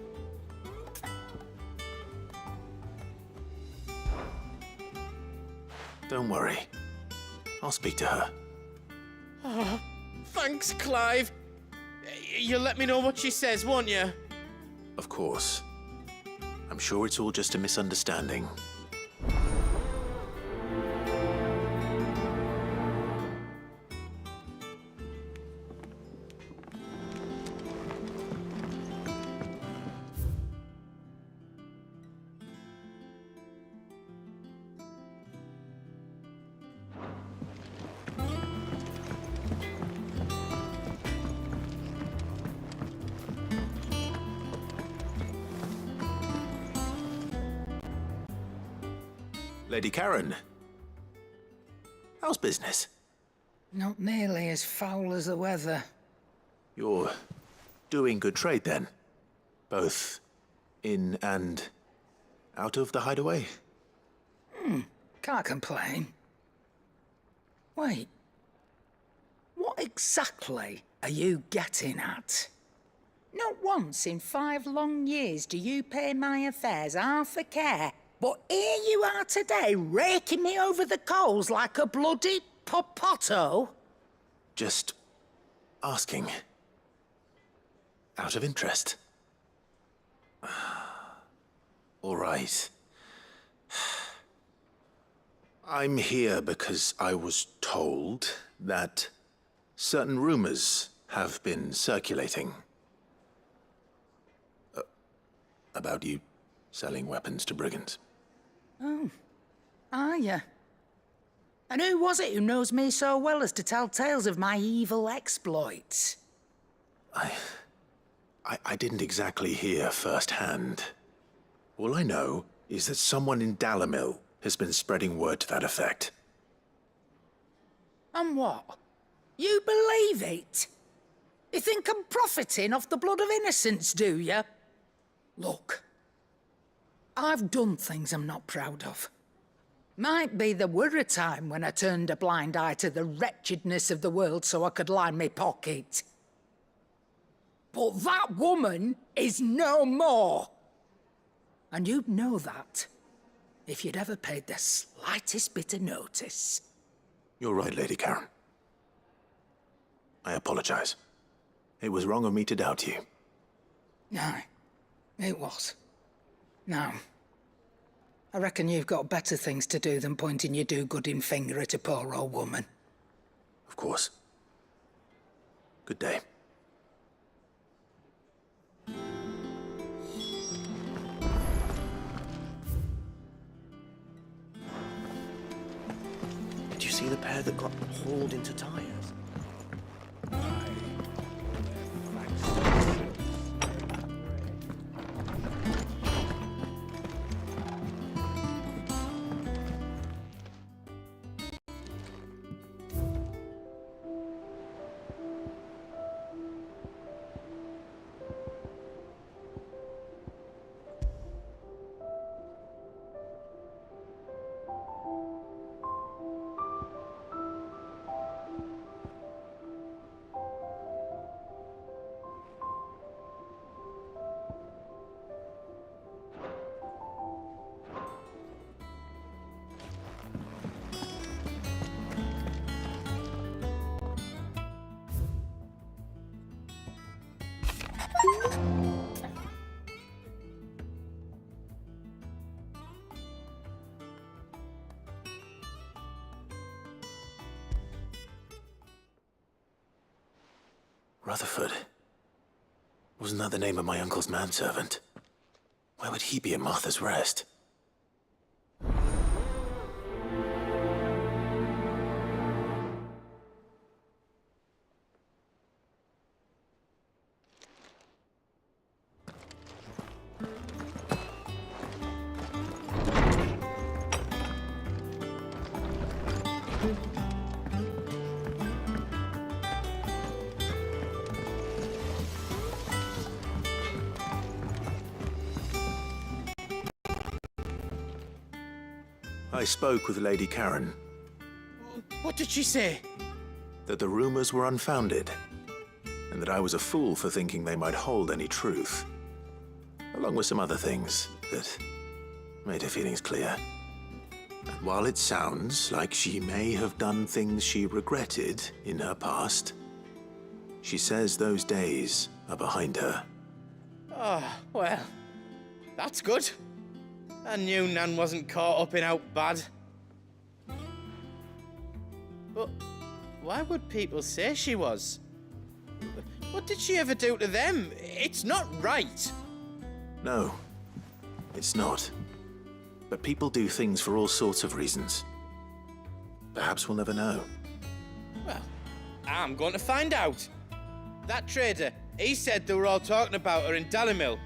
Don't worry. I'll speak to her. Oh, thanks, Clive. You'll let me know what she says, won't you? Of course. I'm sure it's all just a misunderstanding. Lady Karen, how's business? Not nearly as foul as the weather. You're doing good trade, then? Both in and out of the hideaway? Can't complain. Wait. What exactly are you getting at? Not once in 5 long years do you pay my affairs half a care. But here you are today, raking me over the coals like a bloody popoto. Just asking. Out of interest. All right. I'm here because I was told that certain rumors have been circulating. About you selling weapons to brigands. Oh, are you? And who was it who knows me so well as to tell tales of my evil exploits? I didn't exactly hear firsthand. All I know is that someone in Dallimil has been spreading word to that effect. And what? You believe it? You think I'm profiting off the blood of innocents, do you? Look. I've done things I'm not proud of. Might be there were a time when I turned a blind eye to the wretchedness of the world so I could line my pocket. But that woman is no more. And you'd know that if you'd ever paid the slightest bit of notice. You're right, Lady Karen. I apologize. It was wrong of me to doubt you. No, it was. No. I reckon you've got better things to do than pointing your do-gooding finger at a poor old woman. Of course. Good day. Did you see the pair that got hauled into tires? Rutherford. Wasn't that the name of my uncle's manservant? Where would he be at Martha's Rest? I spoke with Lady Karen. What did she say? That the rumors were unfounded, and that I was a fool for thinking they might hold any truth. Along with some other things that made her feelings clear. And while it sounds like she may have done things she regretted in her past, she says those days are behind her. Oh, well, that's good. I knew Nan wasn't caught up in out bad. But why would people say she was? What did she ever do to them? It's not right. No, it's not. But people do things for all sorts of reasons. Perhaps we'll never know. Well, I'm going to find out. That trader, he said they were all talking about her in Dalimil.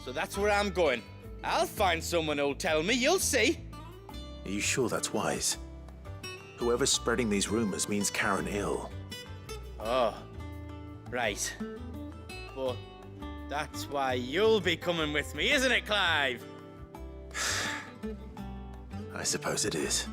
So that's where I'm going. I'll find someone who'll tell me, you'll see. Are you sure that's wise? Whoever's spreading these rumors means Karen ill. Oh, right. But that's why you'll be coming with me, isn't it, Clive? I suppose it is.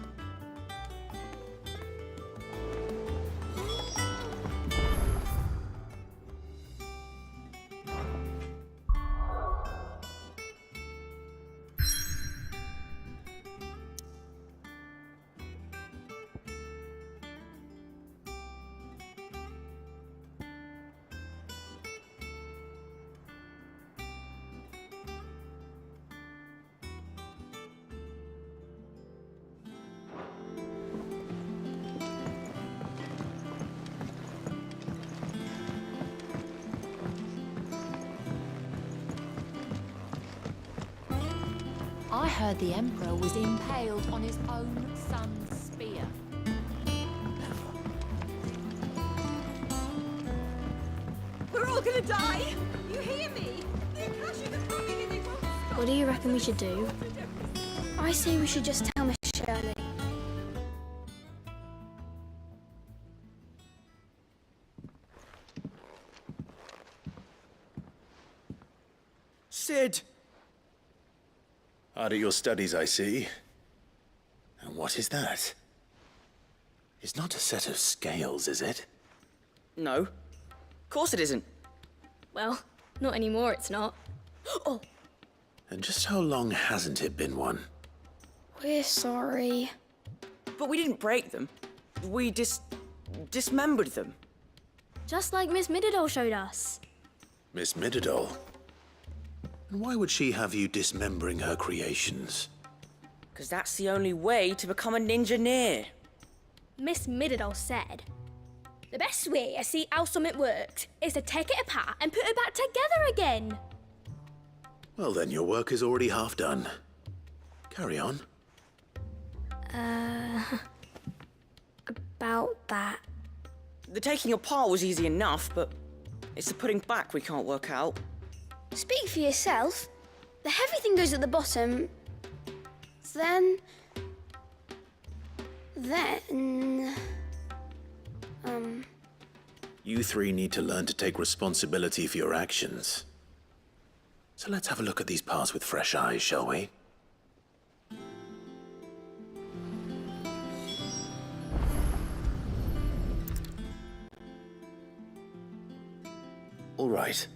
I heard the Emperor was impaled on his own son's spear. We're all gonna die! You hear me? The Akashic are coming and they won't stop. What do you reckon we should do? I say we should just tell Miss Shirley. Sid! Hard at your studies, I see. And what is that? It's not a set of scales, is it? No. Of course it isn't. Well, not anymore, it's not. Oh! And just how long hasn't it been one? We're sorry. But we didn't break them. We dismembered them. Just like Miss Mididol showed us. Miss Mididol? And why would she have you dismembering her creations? Because that's the only way to become a ninja-neer. Miss Mididol said, the best way to see how something works is to take it apart and put it back together again. Well then, your work is already half done. Carry on. About that. The taking apart was easy enough, but it's the putting back we can't work out. Speak for yourself. The heavy thing goes at the bottom. Then... You three need to learn to take responsibility for your actions. So let's have a look at these parts with fresh eyes, shall we? All right.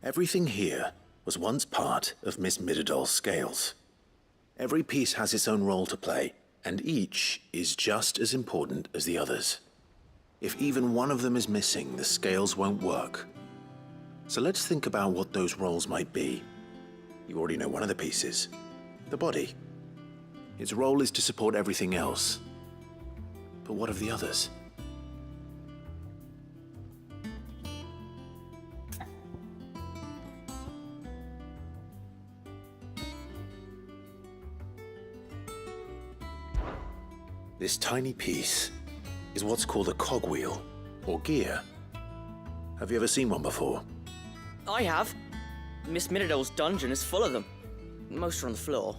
Everything here was once part of Miss Mididol's scales. Every piece has its own role to play, and each is just as important as the others. If even one of them is missing, the scales won't work. So let's think about what those roles might be. You already know one of the pieces, the body. Its role is to support everything else. But what of the others? This tiny piece is what's called a cogwheel, or gear. Have you ever seen one before? I have. Miss Mididol's dungeon is full of them. Most are on the floor.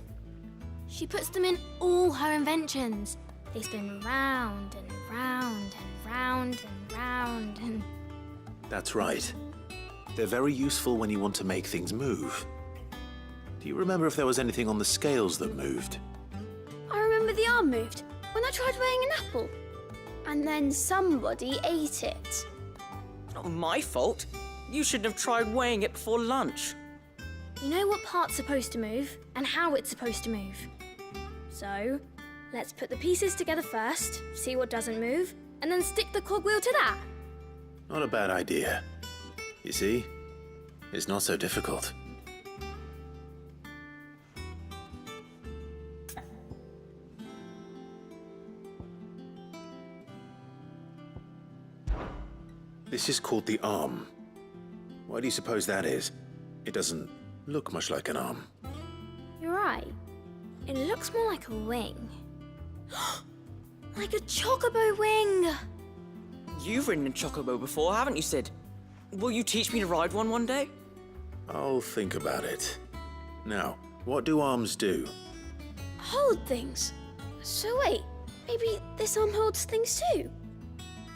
She puts them in all her inventions. They spin round and round and round and round and... That's right. They're very useful when you want to make things move. Do you remember if there was anything on the scales that moved? I remember the arm moved when I tried weighing an apple. And then somebody ate it. It's not my fault. You shouldn't have tried weighing it before lunch. You know what part's supposed to move and how it's supposed to move. So, let's put the pieces together first, see what doesn't move, and then stick the cogwheel to that. Not a bad idea. You see, it's not so difficult. This is called the arm. Why do you suppose that is? It doesn't look much like an arm. You're right. It looks more like a wing. Like a chocobo wing! You've ridden a chocobo before, haven't you, Sid? Will you teach me to ride one day? I'll think about it. Now, what do arms do? Hold things. So wait, maybe this arm holds things too?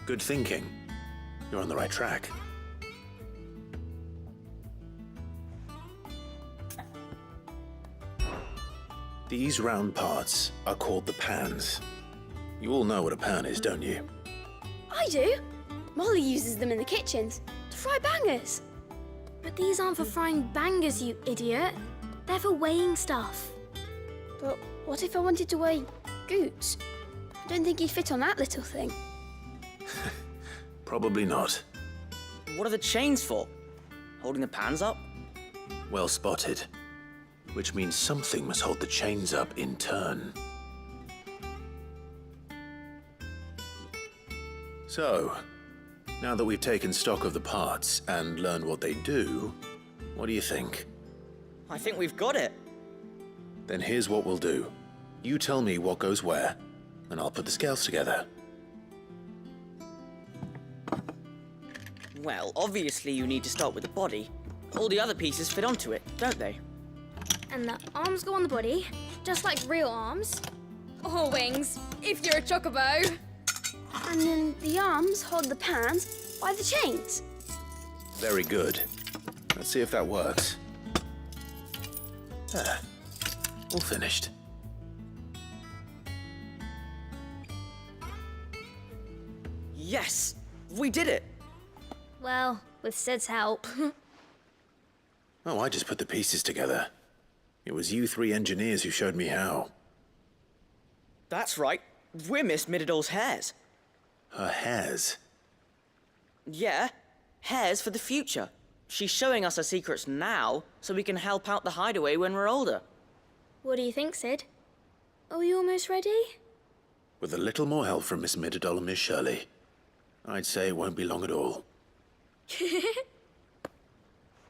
Good thinking. You're on the right track. These round parts are called the pans. You all know what a pan is, don't you? I do. Molly uses them in the kitchens to fry bangers. But these aren't for frying bangers, you idiot. They're for weighing stuff. But what if I wanted to weigh Goots? I don't think he'd fit on that little thing. Probably not. What are the chains for? Holding the pans up? Well spotted. Which means something must hold the chains up in turn. So, now that we've taken stock of the parts and learned what they do, what do you think? I think we've got it. Then here's what we'll do. You tell me what goes where, and I'll put the scales together. Well, obviously you need to start with the body. All the other pieces fit onto it, don't they? And the arms go on the body, just like real arms. Or wings, if you're a chocobo. And then the arms hold the pans by the chains. Very good. Let's see if that works. Ah, all finished. Yes! We did it! Well, with Sid's help. Oh, I just put the pieces together. It was you three engineers who showed me how. That's right. We're Miss Mididol's hairs. Her hairs? Yeah, Hare's for the future. She's showing us her secrets now, so we can help out the hideaway when we're older. What do you think, Sid? Are we almost ready? With a little more help from Miss Midadol and Miss Shirley, I'd say it won't be long at all.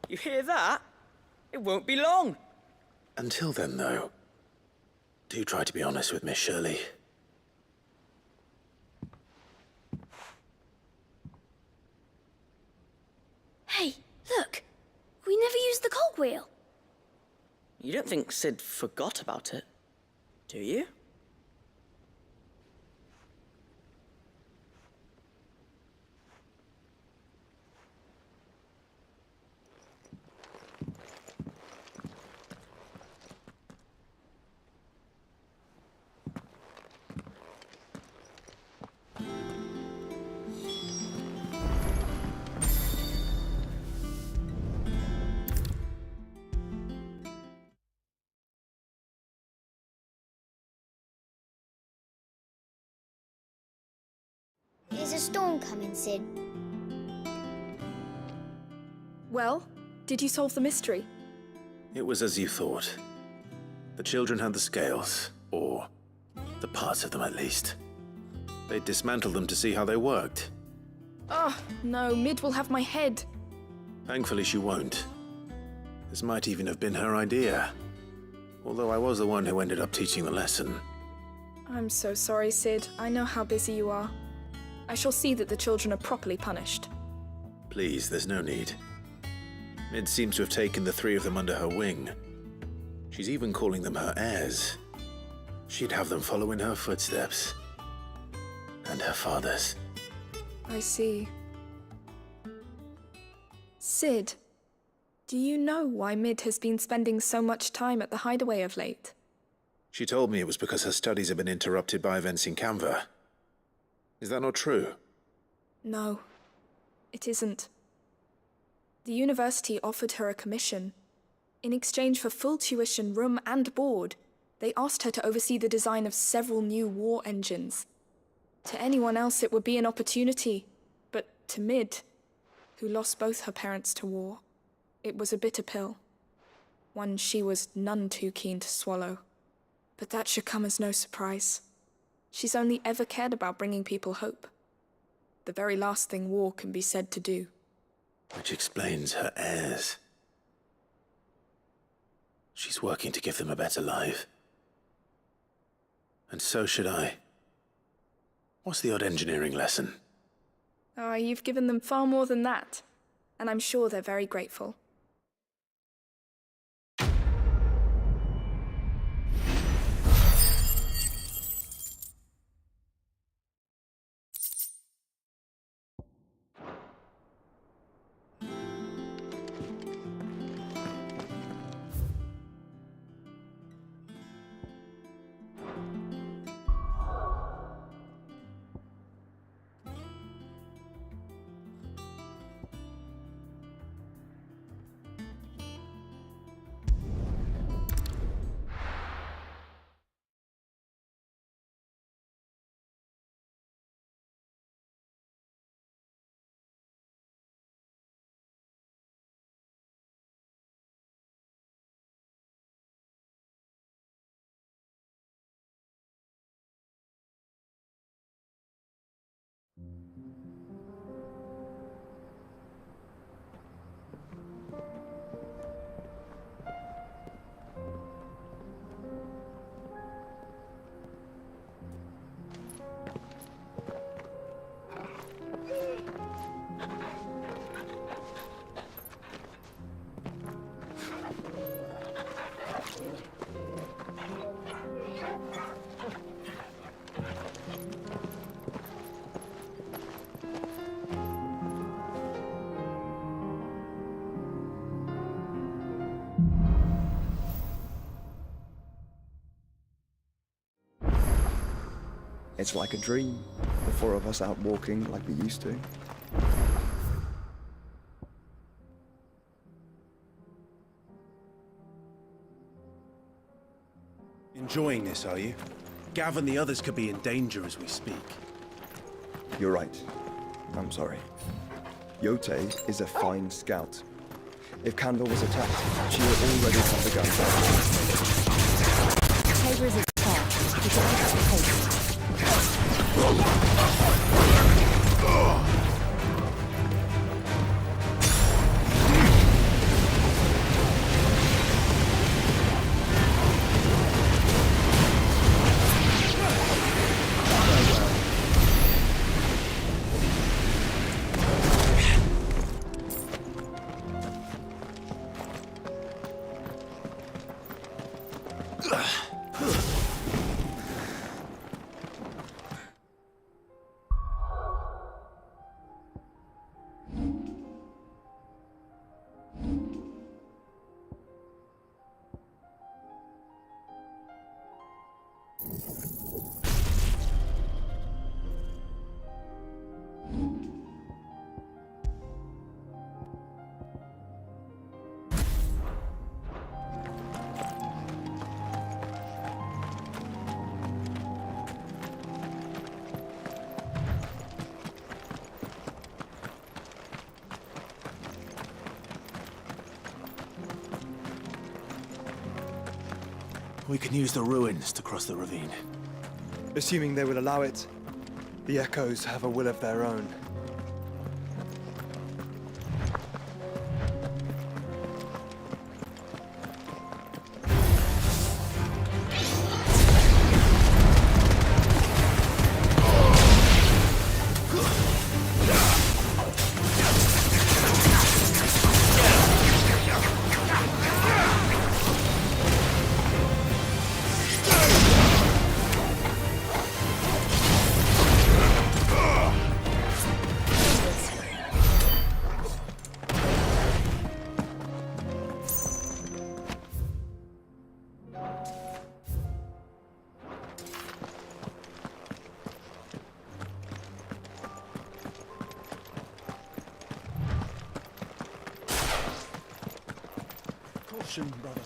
You hear that? It won't be long. Until then, though, do try to be honest with Miss Shirley. Hey, look! We never used the cogwheel. You don't think Sid forgot about it, do you? Is a storm coming, Sid? Well, did you solve the mystery? It was as you thought. The children had the scales, or the parts of them at least. They dismantled them to see how they worked. Oh, no, Mid will have my head. Thankfully she won't. This might even have been her idea. Although I was the one who ended up teaching the lesson. I'm so sorry, Sid. I know how busy you are. I shall see that the children are properly punished. Please, there's no need. Mid seems to have taken the three of them under her wing. She's even calling them her heirs. She'd have them follow in her footsteps. And her father's. I see. Sid, do you know why Mid has been spending so much time at the hideaway of late? She told me it was because her studies have been interrupted by events in Canva. Is that not true? No, it isn't. The university offered her a commission. In exchange for full tuition, room and board, they asked her to oversee the design of several new war engines. To anyone else it would be an opportunity, but to Mid, who lost both her parents to war, it was a bitter pill. One she was none too keen to swallow. But that should come as no surprise. She's only ever cared about bringing people hope. The very last thing war can be said to do. Which explains her heirs. She's working to give them a better life. And so should I. What's the odd engineering lesson? Oh, you've given them far more than that. And I'm sure they're very grateful. It's like a dream, the four of us out walking like we used to. Enjoying this, are you? Gav and the others could be in danger as we speak. You're right. I'm sorry. Yote is a fine scout. If Kandor was attacked, she would already have the gun. Tabor is a pair. You can pick up the pace. We can use the ruins to cross the ravine. Assuming they will allow it, the Echoes have a will of their own. Caution, brother.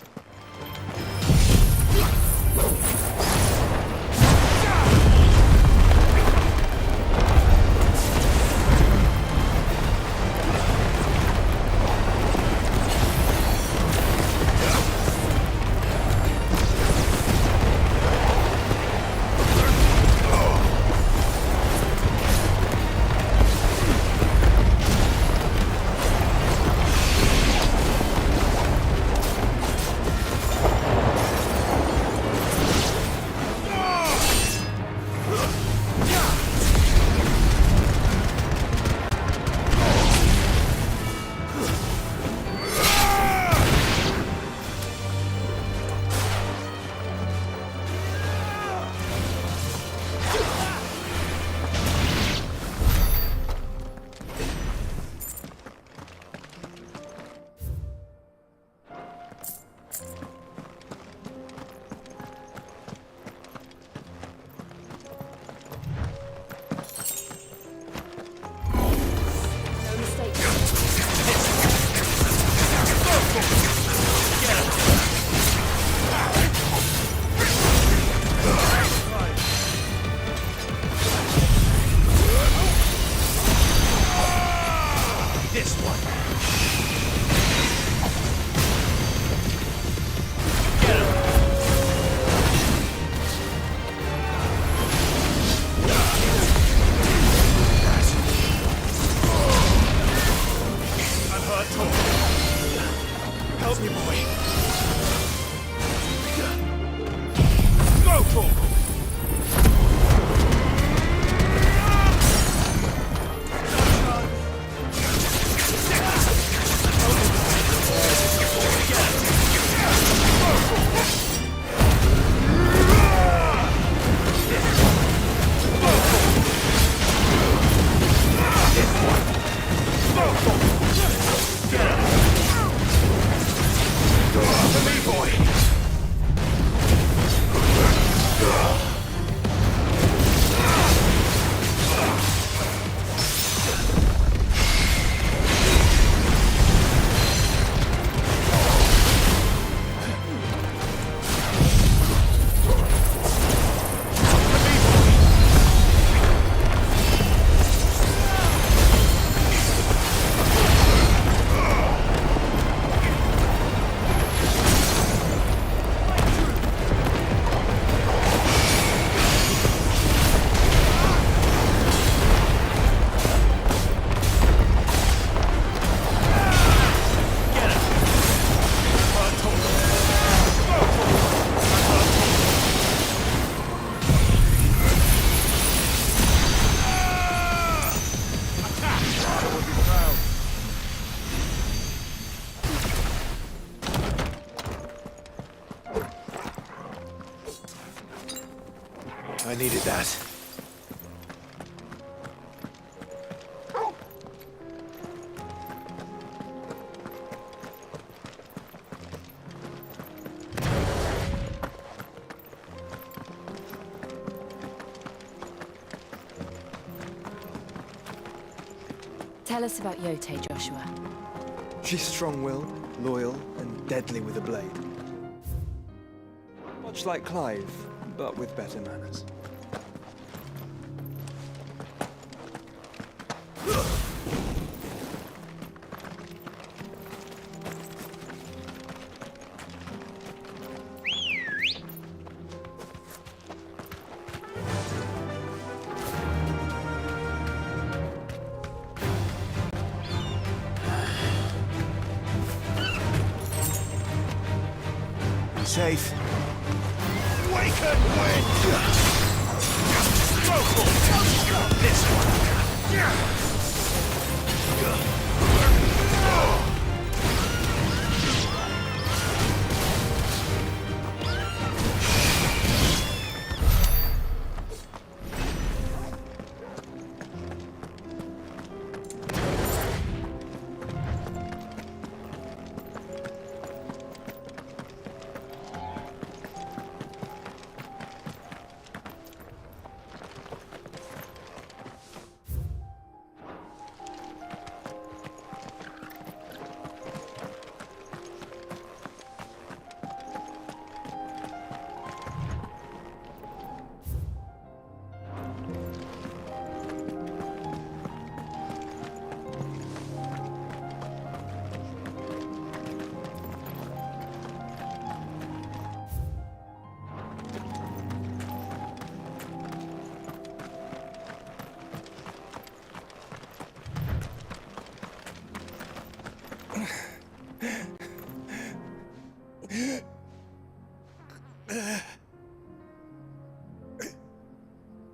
needed that. Tell us about Yote, Joshua. She's strong-willed, loyal, and deadly with a blade. Much like Clive, but with better manners. Safe. Waken wind! Go for it! This one!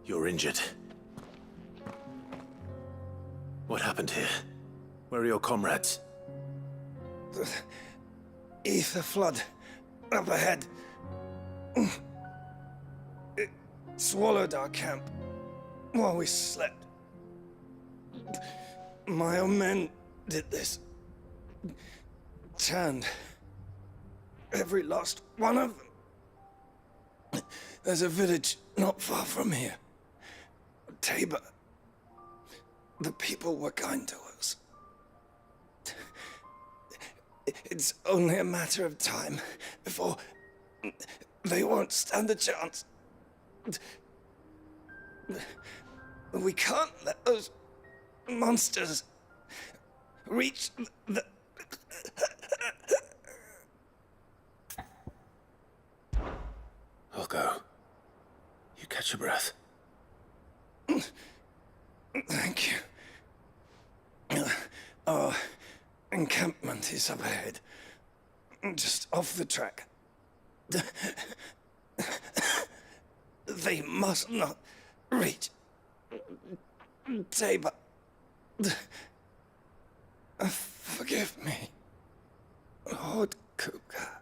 You're injured. What happened here? Where are your comrades? The ether flood up ahead. It swallowed our camp while we slept. My own men did this. Turned every last one of them. There's a village not far from here. Tabor. The people were kind to us. It's only a matter of time before they won't stand a chance. We can't let those monsters reach the... I'll go. You catch your breath. Thank you. Our encampment is up ahead. Just off the track. They must not reach Tabor. Forgive me, Lord Kuka.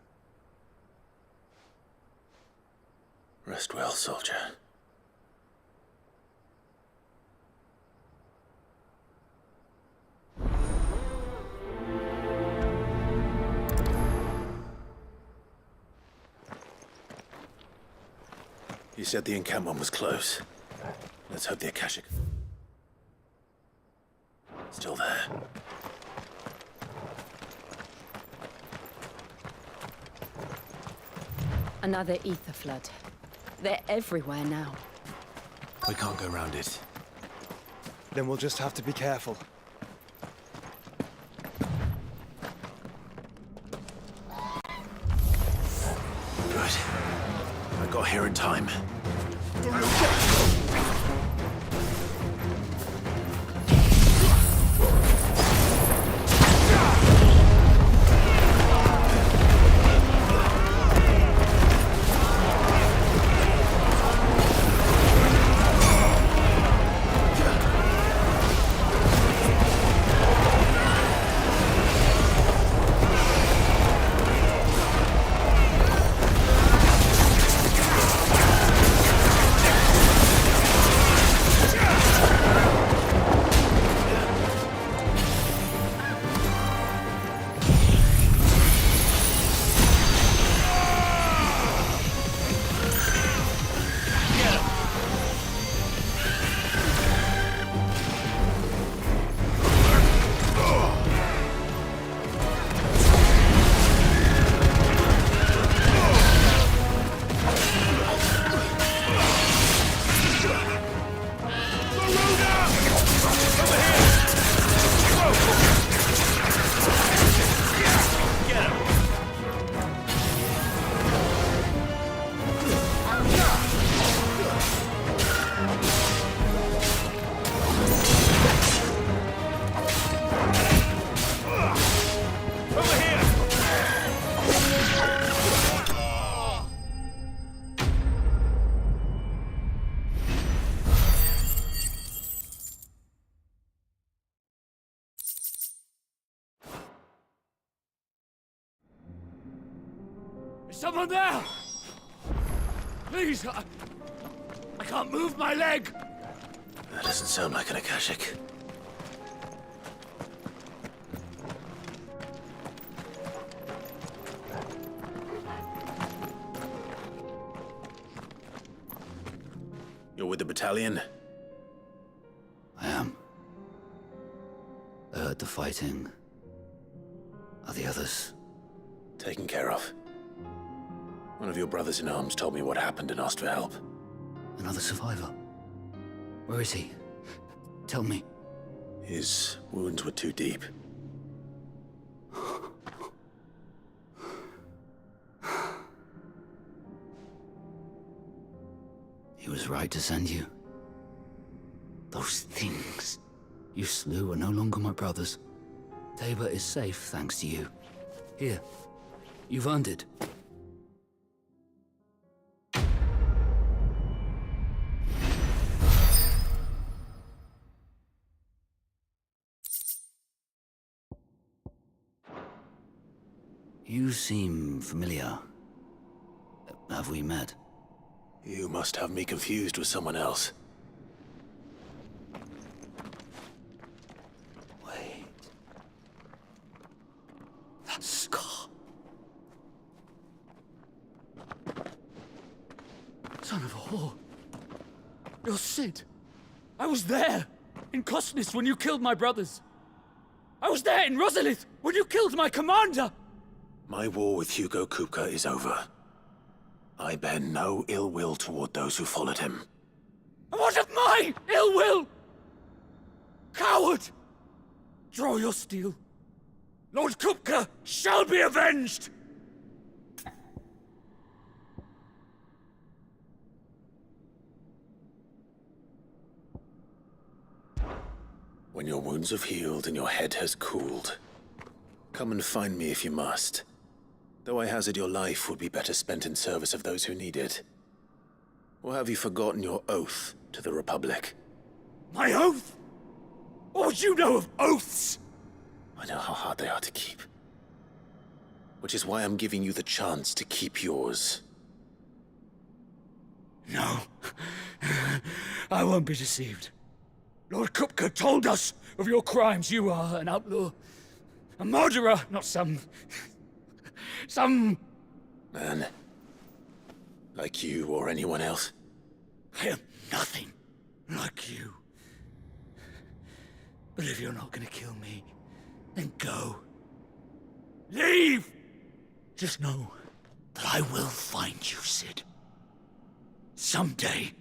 Rest well, soldier. You said the encampment was close. Let's hope the Akashic... still there. Another ether flood. They're everywhere now. We can't go round it. Then we'll just have to be careful. Good. I got here in time. Someone there! Please, I can't move my leg! That doesn't sound like an Akashic. You're with the battalion? I am. I heard the fighting. Are the others? Taken care of. One of your brothers in arms told me what happened and asked for help. Another survivor? Where is he? Tell me. His wounds were too deep. He was right to send you. Those things you slew are no longer my brothers. Tabor is safe thanks to you. Here, you've earned it. You seem familiar. Have we met? You must have me confused with someone else. Wait. That scar. Son of a whore. You're Sid. I was there, in Cosnis, when you killed my brothers. I was there in Rosalith, when you killed my commander! My war with Hugo Kupka is over. I bear no ill will toward those who followed him. And what of my ill will? Coward! Draw your steel. Lord Kupka shall be avenged! When your wounds have healed and your head has cooled, come and find me if you must. Though I hazard your life would be better spent in service of those who need it. Or have you forgotten your oath to the Republic? My oath? What would you know of oaths? I know how hard they are to keep. Which is why I'm giving you the chance to keep yours. No. I won't be deceived. Lord Kupka told us of your crimes. You are an outlaw. A murderer, not some... Man. Like you or anyone else. I am nothing like you. But if you're not gonna kill me, then go. Leave! Just know that I will find you, Sid. Someday.